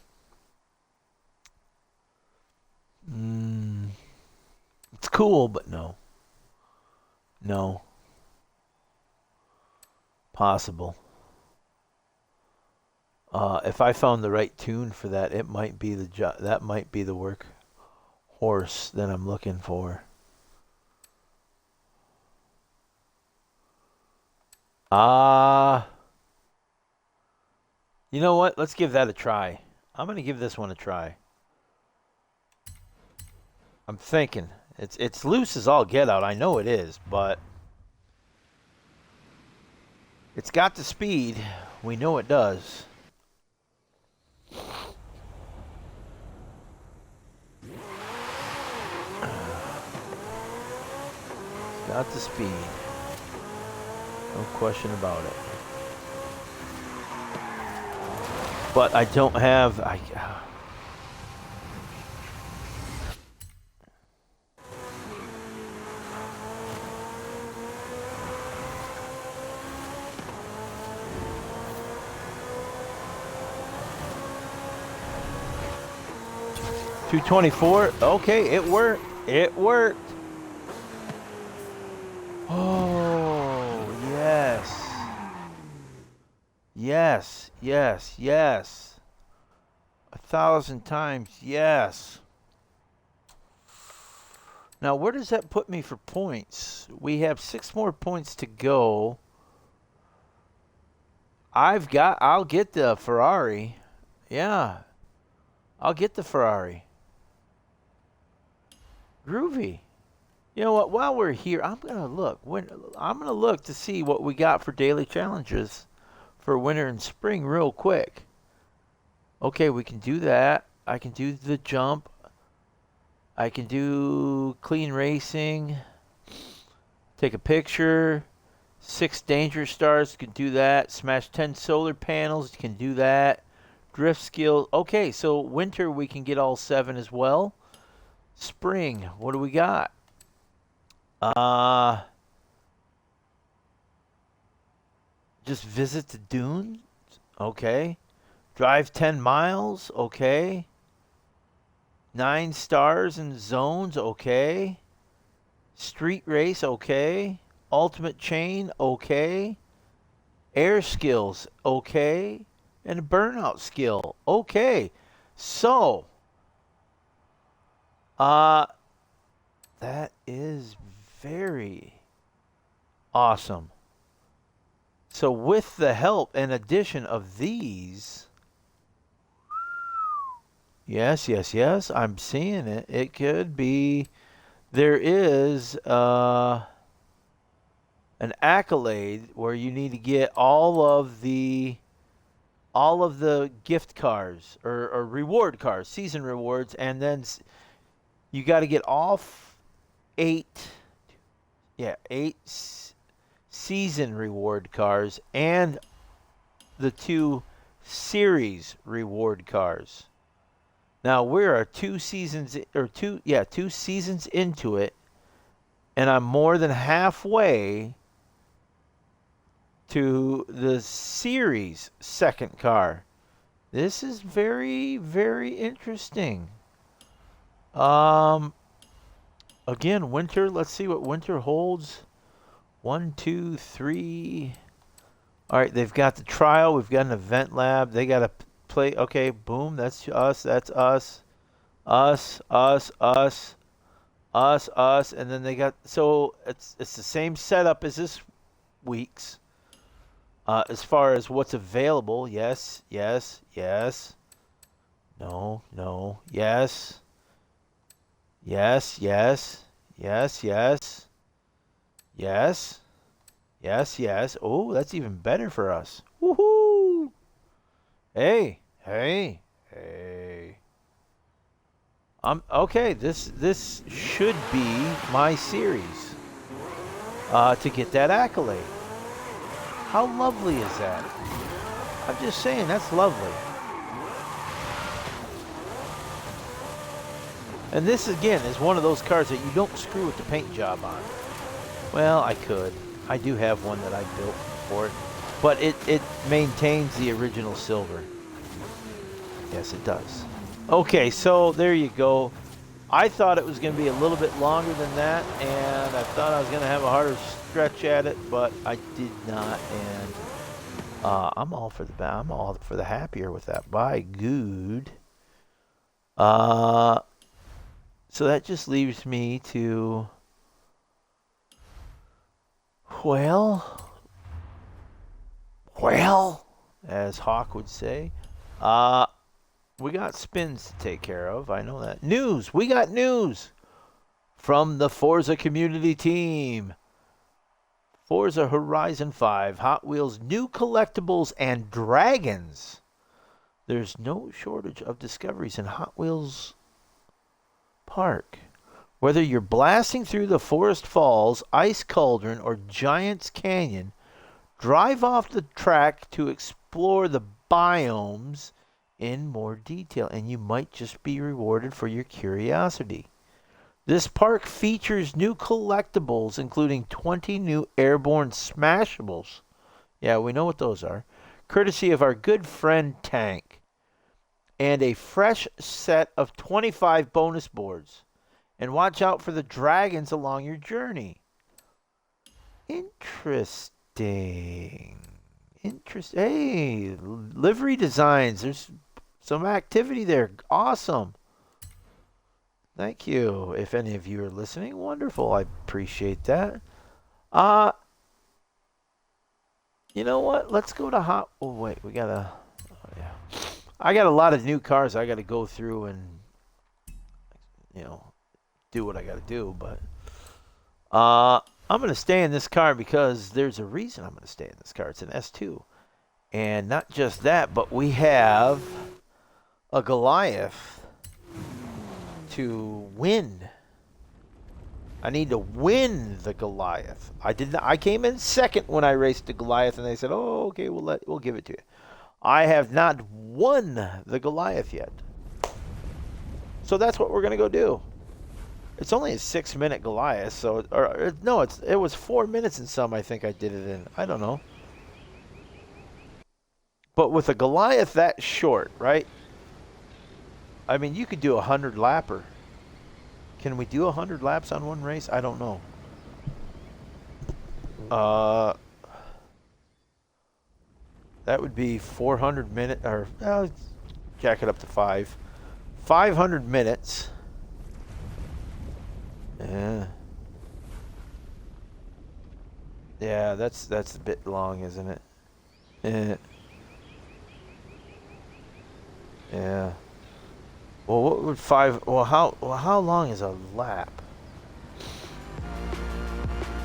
It's cool, but no. No. Possible. If I found the right tune for that, it might be that might be the work horse that I'm looking for. You know what? Let's give that a try. I'm going to give this one a try. I'm thinking. It's loose as all get out. I know it is, but it's got the speed. We know it does. It's got the speed. No question about it. But I don't have... $224. Okay, it worked. It worked. Oh, yes. Yes, yes, yes. 1,000 times, yes. Now, where does that put me for points? We have 6 more points to go. I'll get the Ferrari. Yeah. I'll get the Ferrari. Groovy. You know what? While we're here, I'm gonna look. I'm gonna look to see what we got for daily challenges for winter and spring real quick. Okay, we can do that. I can do the jump. I can do clean racing. Take a picture. 6 danger stars. Can do that. Smash 10 solar panels. Can do that. Drift skill. Okay, so winter we can get all 7 as well. Spring, what do we got? Just visit the dunes. Okay. Drive 10 miles. Okay. 9 stars in zones. Okay. Street race. Okay. Ultimate chain. Okay. Air skills. Okay. And a burnout skill. Okay. So, that is very awesome. So with the help and addition of these, yes, I'm seeing it. It could be there is an accolade where you need to get all of the gift cards or reward cards, season rewards, and then you got to get all eight, yeah, season reward cards and the 2 series reward cards. Now we're 2 seasons or 2 seasons into it, and I'm more than halfway to the series second car. This is very, very interesting. Um, Again, winter. Let's see what winter holds. 1, 2, 3. All right, they've got the trial. We've got an event lab. They got to play. Okay, boom. That's us. That's us. Us. Us. Us. Us. Us. And then they got. So it's the same setup as this week's. As far as what's available, yes, yes, yes. No, no, yes. Yes, yes, yes, yes. Yes, yes, yes. Oh, that's even better for us. Woohoo! Hey, hey, hey. Okay. This should be my series. To get that accolade. How lovely is that? I'm just saying, that's lovely. And this, again, is one of those cars that you don't screw with the paint job on. Well, I could. I do have one that I built for it. But it maintains the original silver. Yes, it does. Okay, so there you go. I thought it was going to be a little bit longer than that, and I thought I was going to have a harder stretch at it, but I did not, and I'm all for the happier with that. By good. So that just leaves me to, well, as Hawk would say, we got spins to take care of. I know that. News. We got news from the Forza community team. Forza Horizon 5, Hot Wheels new collectibles and dragons. There's no shortage of discoveries in Hot Wheels Park. Whether you're blasting through the Forest Falls, Ice Cauldron, or Giants Canyon, drive off the track to explore the biomes in more detail, and you might just be rewarded for your curiosity. This park features new collectibles, including 20 new airborne smashables. Yeah, we know what those are. Courtesy of our good friend Tank. And a fresh set of 25 bonus boards. And watch out for the dragons along your journey. Interesting. Hey, livery designs. There's some activity there. Awesome. Thank you. If any of you are listening, wonderful. I appreciate that. You know what? Let's go to hot. Oh wait, we gotta. Oh yeah. I got a lot of new cars I got to go through and, do what I got to do. But I'm gonna stay in this car because there's a reason I'm gonna stay in this car. It's an S2, and not just that, but we have a Goliath to win. I need to win the Goliath. I came in second when I raced the Goliath, and they said, "Oh, okay, we'll give it to you." I have not won the Goliath yet, so that's what we're gonna go do. It's only a 6-minute Goliath, so no, it was 4 minutes and some. I think I did it in. I don't know, but with a Goliath that short, right? I mean, you could do 100 lapper. Can we do 100 laps on one race? I don't know. That would be 400 minutes, or jack it up to 500 minutes. Yeah, that's a bit long, isn't it? Yeah. Well, what would how long is a lap?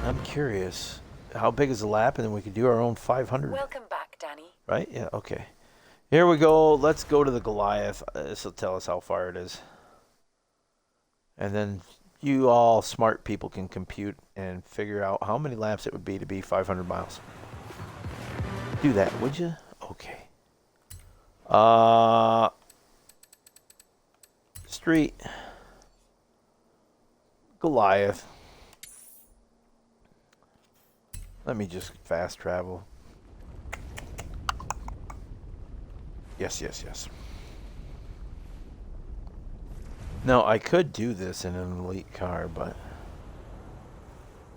I'm curious. How big is the lap? And then we could do our own 500. Welcome back, Danny. Right? Yeah, okay. Here we go. Let's go to the Goliath. This will tell us how far it is. And then you all smart people can compute and figure out how many laps it would be to be 500 miles. Do that, would you? Okay. Street. Goliath. Let me just fast travel. Yes, yes, yes. No, I could do this in an elite car, but...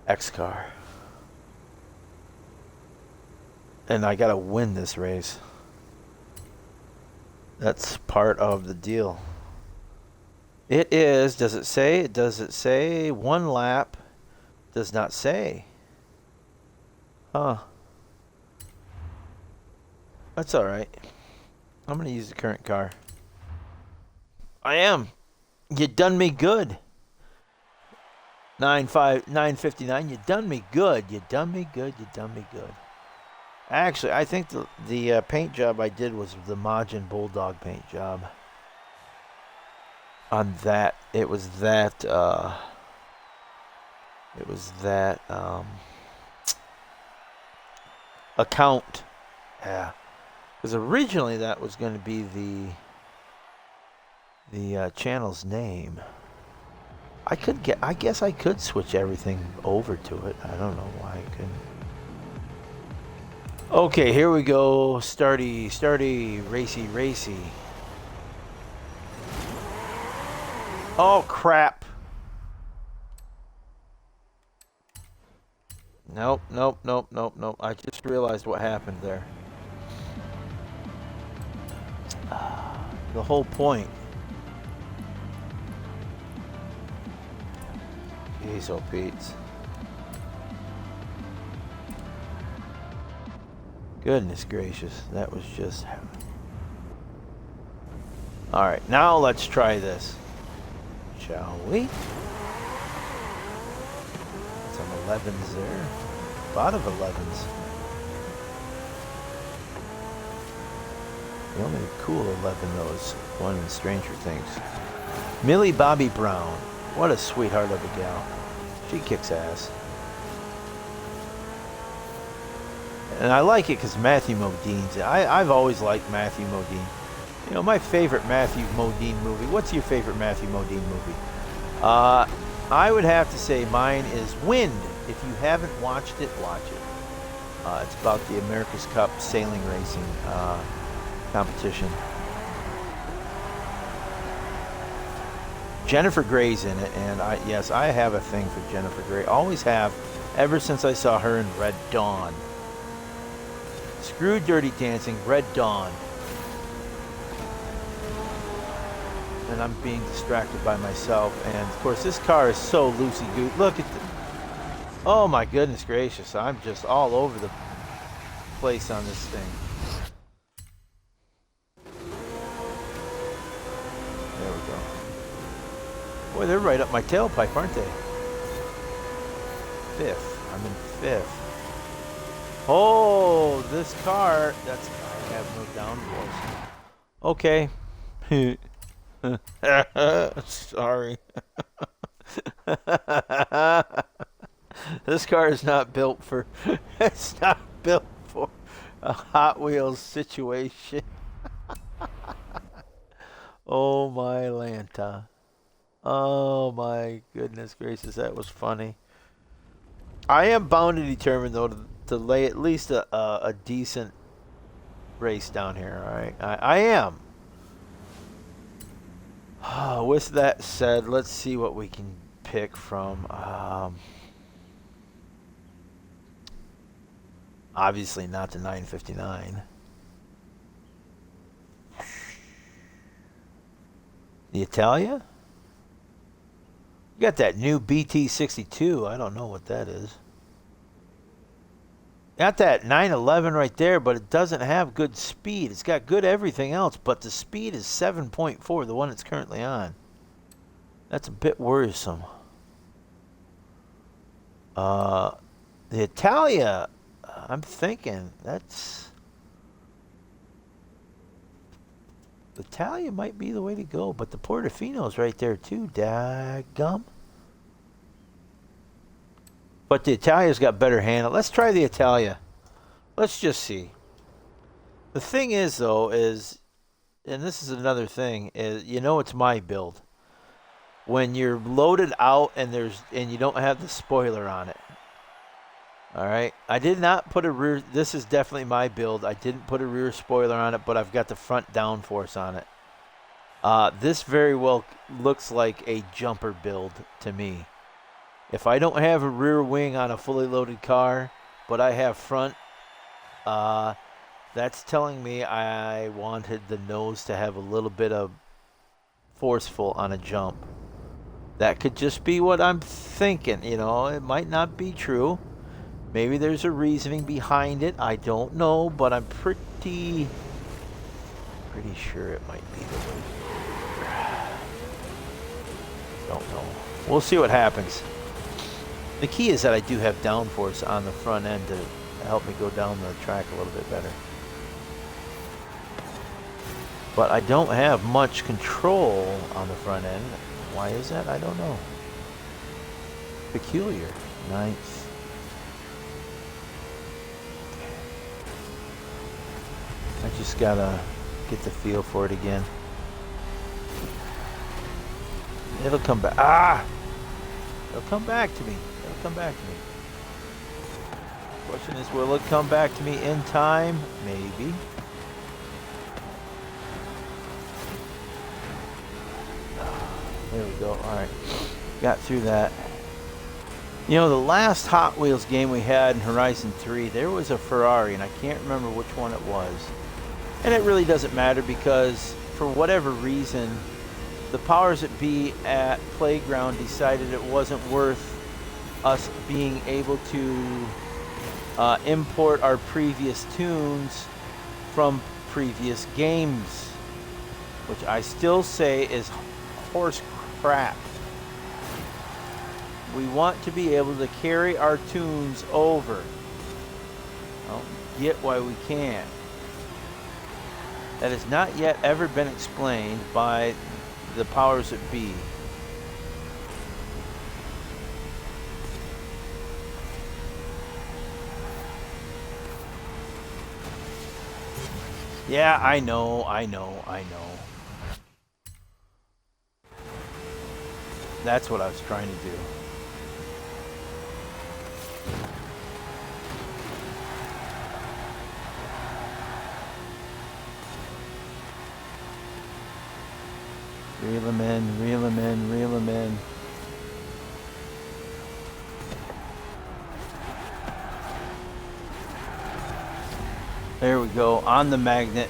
X car. And I gotta win this race. That's part of the deal. It is, does it say? Does it say 1 lap? Does not say. Huh. That's alright. I'm going to use the current car. I am. You done me good. 959. You done me good. You done me good. You done me good. Actually, I think the paint job I did was the Modine Bulldog paint job. On that, it was that account. Yeah. Because originally that was going to be the channel's name. I guess I could switch everything over to it. I don't know why I couldn't. Okay, here we go. Starty, racy. Oh crap. Nope. I just realized what happened there. The whole point. Jeez, oh Pete's. Goodness gracious, that was just... Alright, now let's try this. Shall we? Some 11s there. A lot of 11s. The only cool 11 though is one in Stranger Things. Millie Bobby Brown. What a sweetheart of a gal. She kicks ass. And I like it because Matthew Modine's. I've always liked Matthew Modine. You know, my favorite Matthew Modine movie. What's your favorite Matthew Modine movie? I would have to say mine is Wind. If you haven't watched it, watch it. It's about the America's Cup sailing racing competition. Jennifer Grey's in it, and yes, I have a thing for Jennifer Grey. Always have, ever since I saw her in Red Dawn. Screw Dirty Dancing, Red Dawn. And I'm being distracted by myself, and of course this car is so loosey-goosey. Look at the... Oh my goodness gracious, I'm just all over the place on this thing. There we go. Boy, they're right up my tailpipe, aren't they? 5th. I'm in 5th. Oh, this car. That's... I have no downforce. Okay. Sorry. This car is not built for... It's not built for a Hot Wheels situation. Oh, my Lanta. Oh my goodness gracious, that was funny. I am bound and determined though to lay at least a decent race down here, alright? I am. With that said, let's see what we can pick from. Obviously not the 959. The Italia? You got that new BT62. I don't know what that is. Got that 911 right there, but it doesn't have good speed. It's got good everything else, but the speed is 7.4, the one it's currently on. That's a bit worrisome. Uh, the Italia, I'm thinking that's... The Italia might be the way to go, but the Portofino's right there too, daggum. But the Italia's got better handle. Let's try the Italia. Let's just see. The thing is, though, is, and this is another thing, is you know it's my build. When you're loaded out and you don't have the spoiler on it. All right, I did not put a rear. This is definitely my build. I didn't put a rear spoiler on it, but I've got the front downforce on it. This very well looks like a jumper build to me. If I don't have a rear wing on a fully loaded car, but I have front, that's telling me I wanted the nose to have a little bit of forceful on a jump. That could just be what I'm thinking, you know. It might not be true. Maybe there's a reasoning behind it. I don't know, but I'm pretty sure it might be the way. Don't know. We'll see what happens. The key is that I do have downforce on the front end to help me go down the track a little bit better. But I don't have much control on the front end. Why is that? I don't know. Peculiar. Nice. I just gotta get the feel for it again. It'll come back. Ah! It'll come back to me. It'll come back to me. Question is, will it come back to me in time? Maybe. There we go. Alright. Got through that. You know, the last Hot Wheels game we had in Horizon 3, there was a Ferrari, and I can't remember which one it was. And it really doesn't matter because, for whatever reason, the powers that be at Playground decided it wasn't worth us being able to import our previous tunes from previous games, which I still say is horse crap. We want to be able to carry our tunes over. I don't get why we can't. That has not yet ever been explained by the powers that be. Yeah, I know. That's what I was trying to do. Reel them in, reel them in, reel them in. There we go, on the magnet.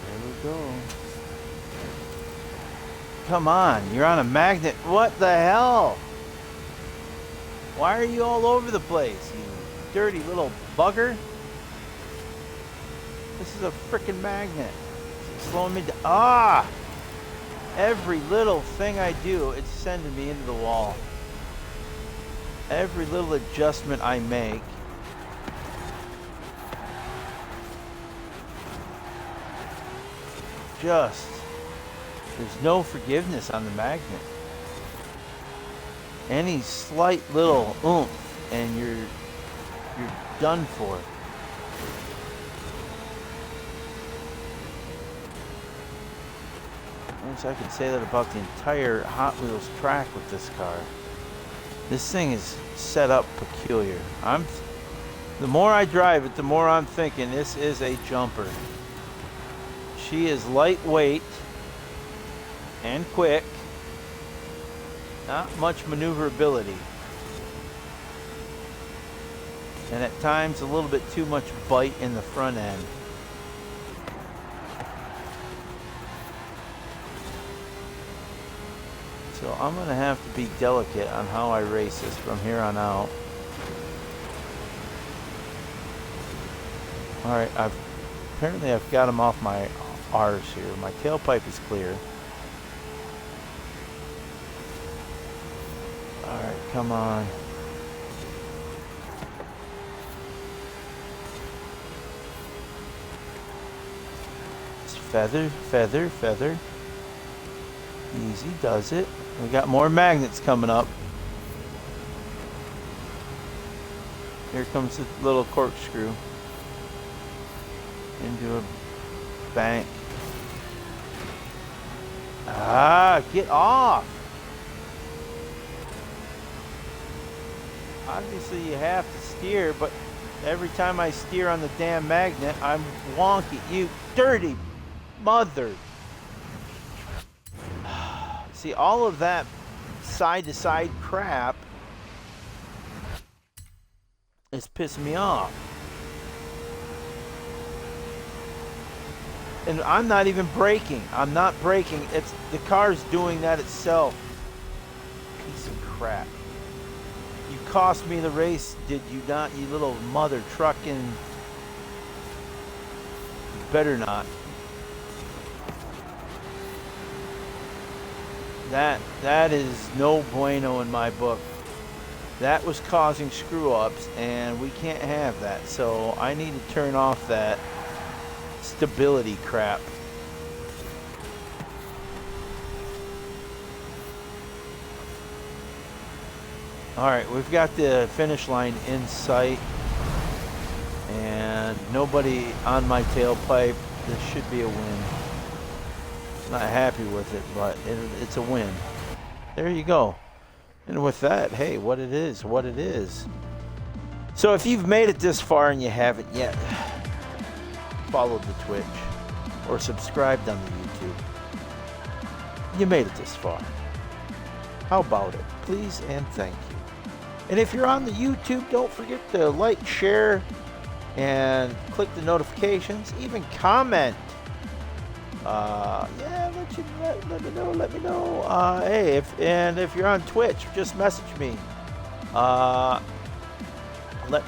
There we go. Come on, you're on a magnet. What the hell? Why are you all over the place, you dirty little bugger? This is a frickin' magnet. It's slowing me down. Ah! Every little thing I do, it's sending me into the wall. Every little adjustment I make. Just, there's no forgiveness on the magnet. Any slight little oomph and you're done for. I can say that about the entire Hot Wheels track with this car. This thing is set up peculiar. The more I drive it, the more I'm thinking this is a jumper. She is lightweight and quick. Not much maneuverability. And at times a little bit too much bite in the front end. So I'm going to have to be delicate on how I race this from here on out. Alright, apparently I've got them off my R's here. My tailpipe is clear. come on. Just feather, feather, feather. Easy does it. We got more magnets coming up. Here comes the little corkscrew into a bank. Ah, get off! Obviously you have to steer, but every time I steer on the damn magnet, I'm wonky. You dirty mother! See, all of that side-to-side crap is pissing me off. And I'm not even braking. I'm not braking. It's the car's doing that itself. Piece of crap. You cost me the race, did you not, you little mother trucking? You better not. That is no bueno in my book. That was causing screw-ups, and we can't have that. So I need to turn off that stability crap. Alright, we've got the finish line in sight, and nobody on my tailpipe. This should be a win. Not happy with it, but it's a win. There you go. And with that, hey, what it is, what it is. So if you've made it this far and you haven't yet, followed the Twitch or subscribed on the YouTube, you made it this far. How about it? Please and thank you. And if you're on the YouTube, don't forget to like, share, and click the notifications. Even comment. Yeah, let me know. Hey, if you're on Twitch, just message me. Let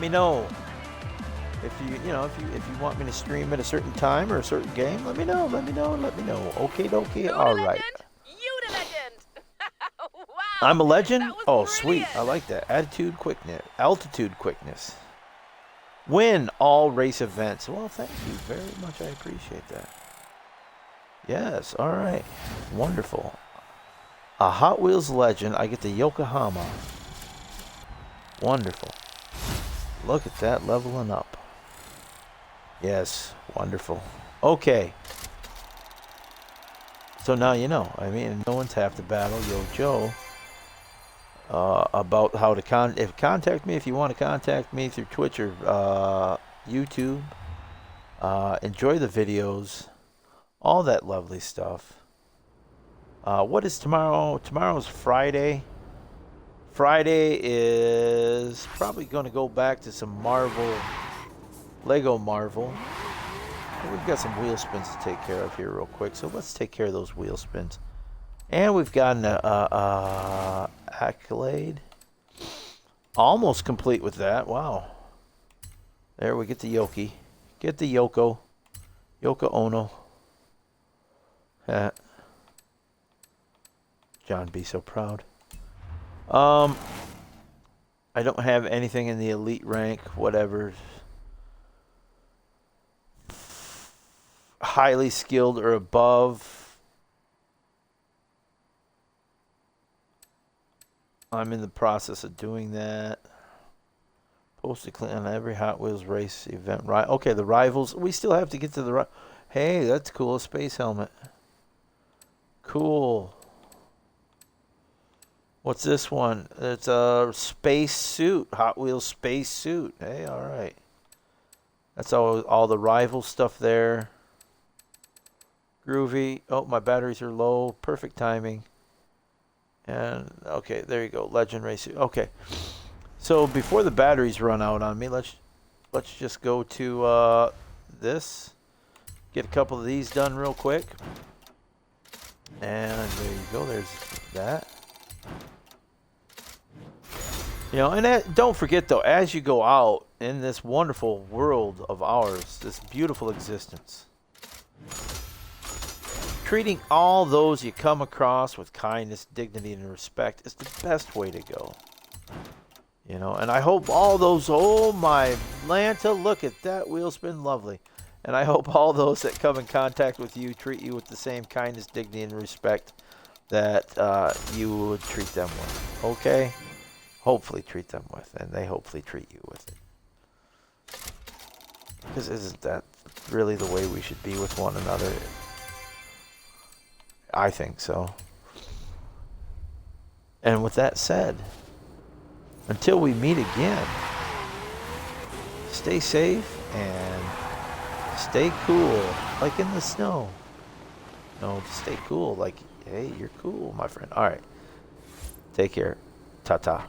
me know. If you want me to stream at a certain time or a certain game, let me know. Okay, dokie. All right. You the legend. Wow. I'm a legend? Oh, sweet. I like that. Altitude quickness. Win all race events. Well, thank you very much. I appreciate that. Yes, all right. Wonderful. A Hot Wheels legend. I get the Yokohama. Wonderful. Look at that leveling up. Yes, wonderful. Okay. So now you know. I mean, no one's half the battle. Yo, Joe. About how to contact me if you want to contact me through Twitch or YouTube. Enjoy the videos. All that lovely stuff. What is tomorrow? Tomorrow's Friday. Friday is probably going to go back to some Lego Marvel. We've got some wheel spins to take care of here real quick, so let's take care of those wheel spins. And we've got an accolade. Almost complete with that. Wow. There we get the Yoki. Get the Yoko. Yoko Ono. John, be so proud. I don't have anything in the elite rank, whatever. Highly skilled or above. I'm in the process of doing that. Posted on every Hot Wheels race event. Right? Okay, the rivals. We still have to get to the. Hey, that's cool. A space helmet. Cool. What's this one? It's a space suit. Hot Wheels space suit. Hey, all right. That's all the rival stuff there. Groovy. Oh, my batteries are low. Perfect timing. And okay, there you go. Legend race suit. Okay. So before the batteries run out on me, let's just go to this. Get a couple of these done real quick. And there you go. There's that. You know, and don't forget, though, as you go out in this wonderful world of ours, this beautiful existence, treating all those you come across with kindness, dignity, and respect is the best way to go. You know, and I hope all those, oh my Lanta, look at that wheel spin, lovely. And I hope all those that come in contact with you treat you with the same kindness, dignity, and respect that you would treat them with. Okay? Hopefully treat them with, and they hopefully treat you with it. Because isn't that really the way we should be with one another? I think so. And with that said, until we meet again, stay safe and stay cool, like in the snow. No, stay cool, like, hey, you're cool, my friend. All right. Take care. Ta-ta.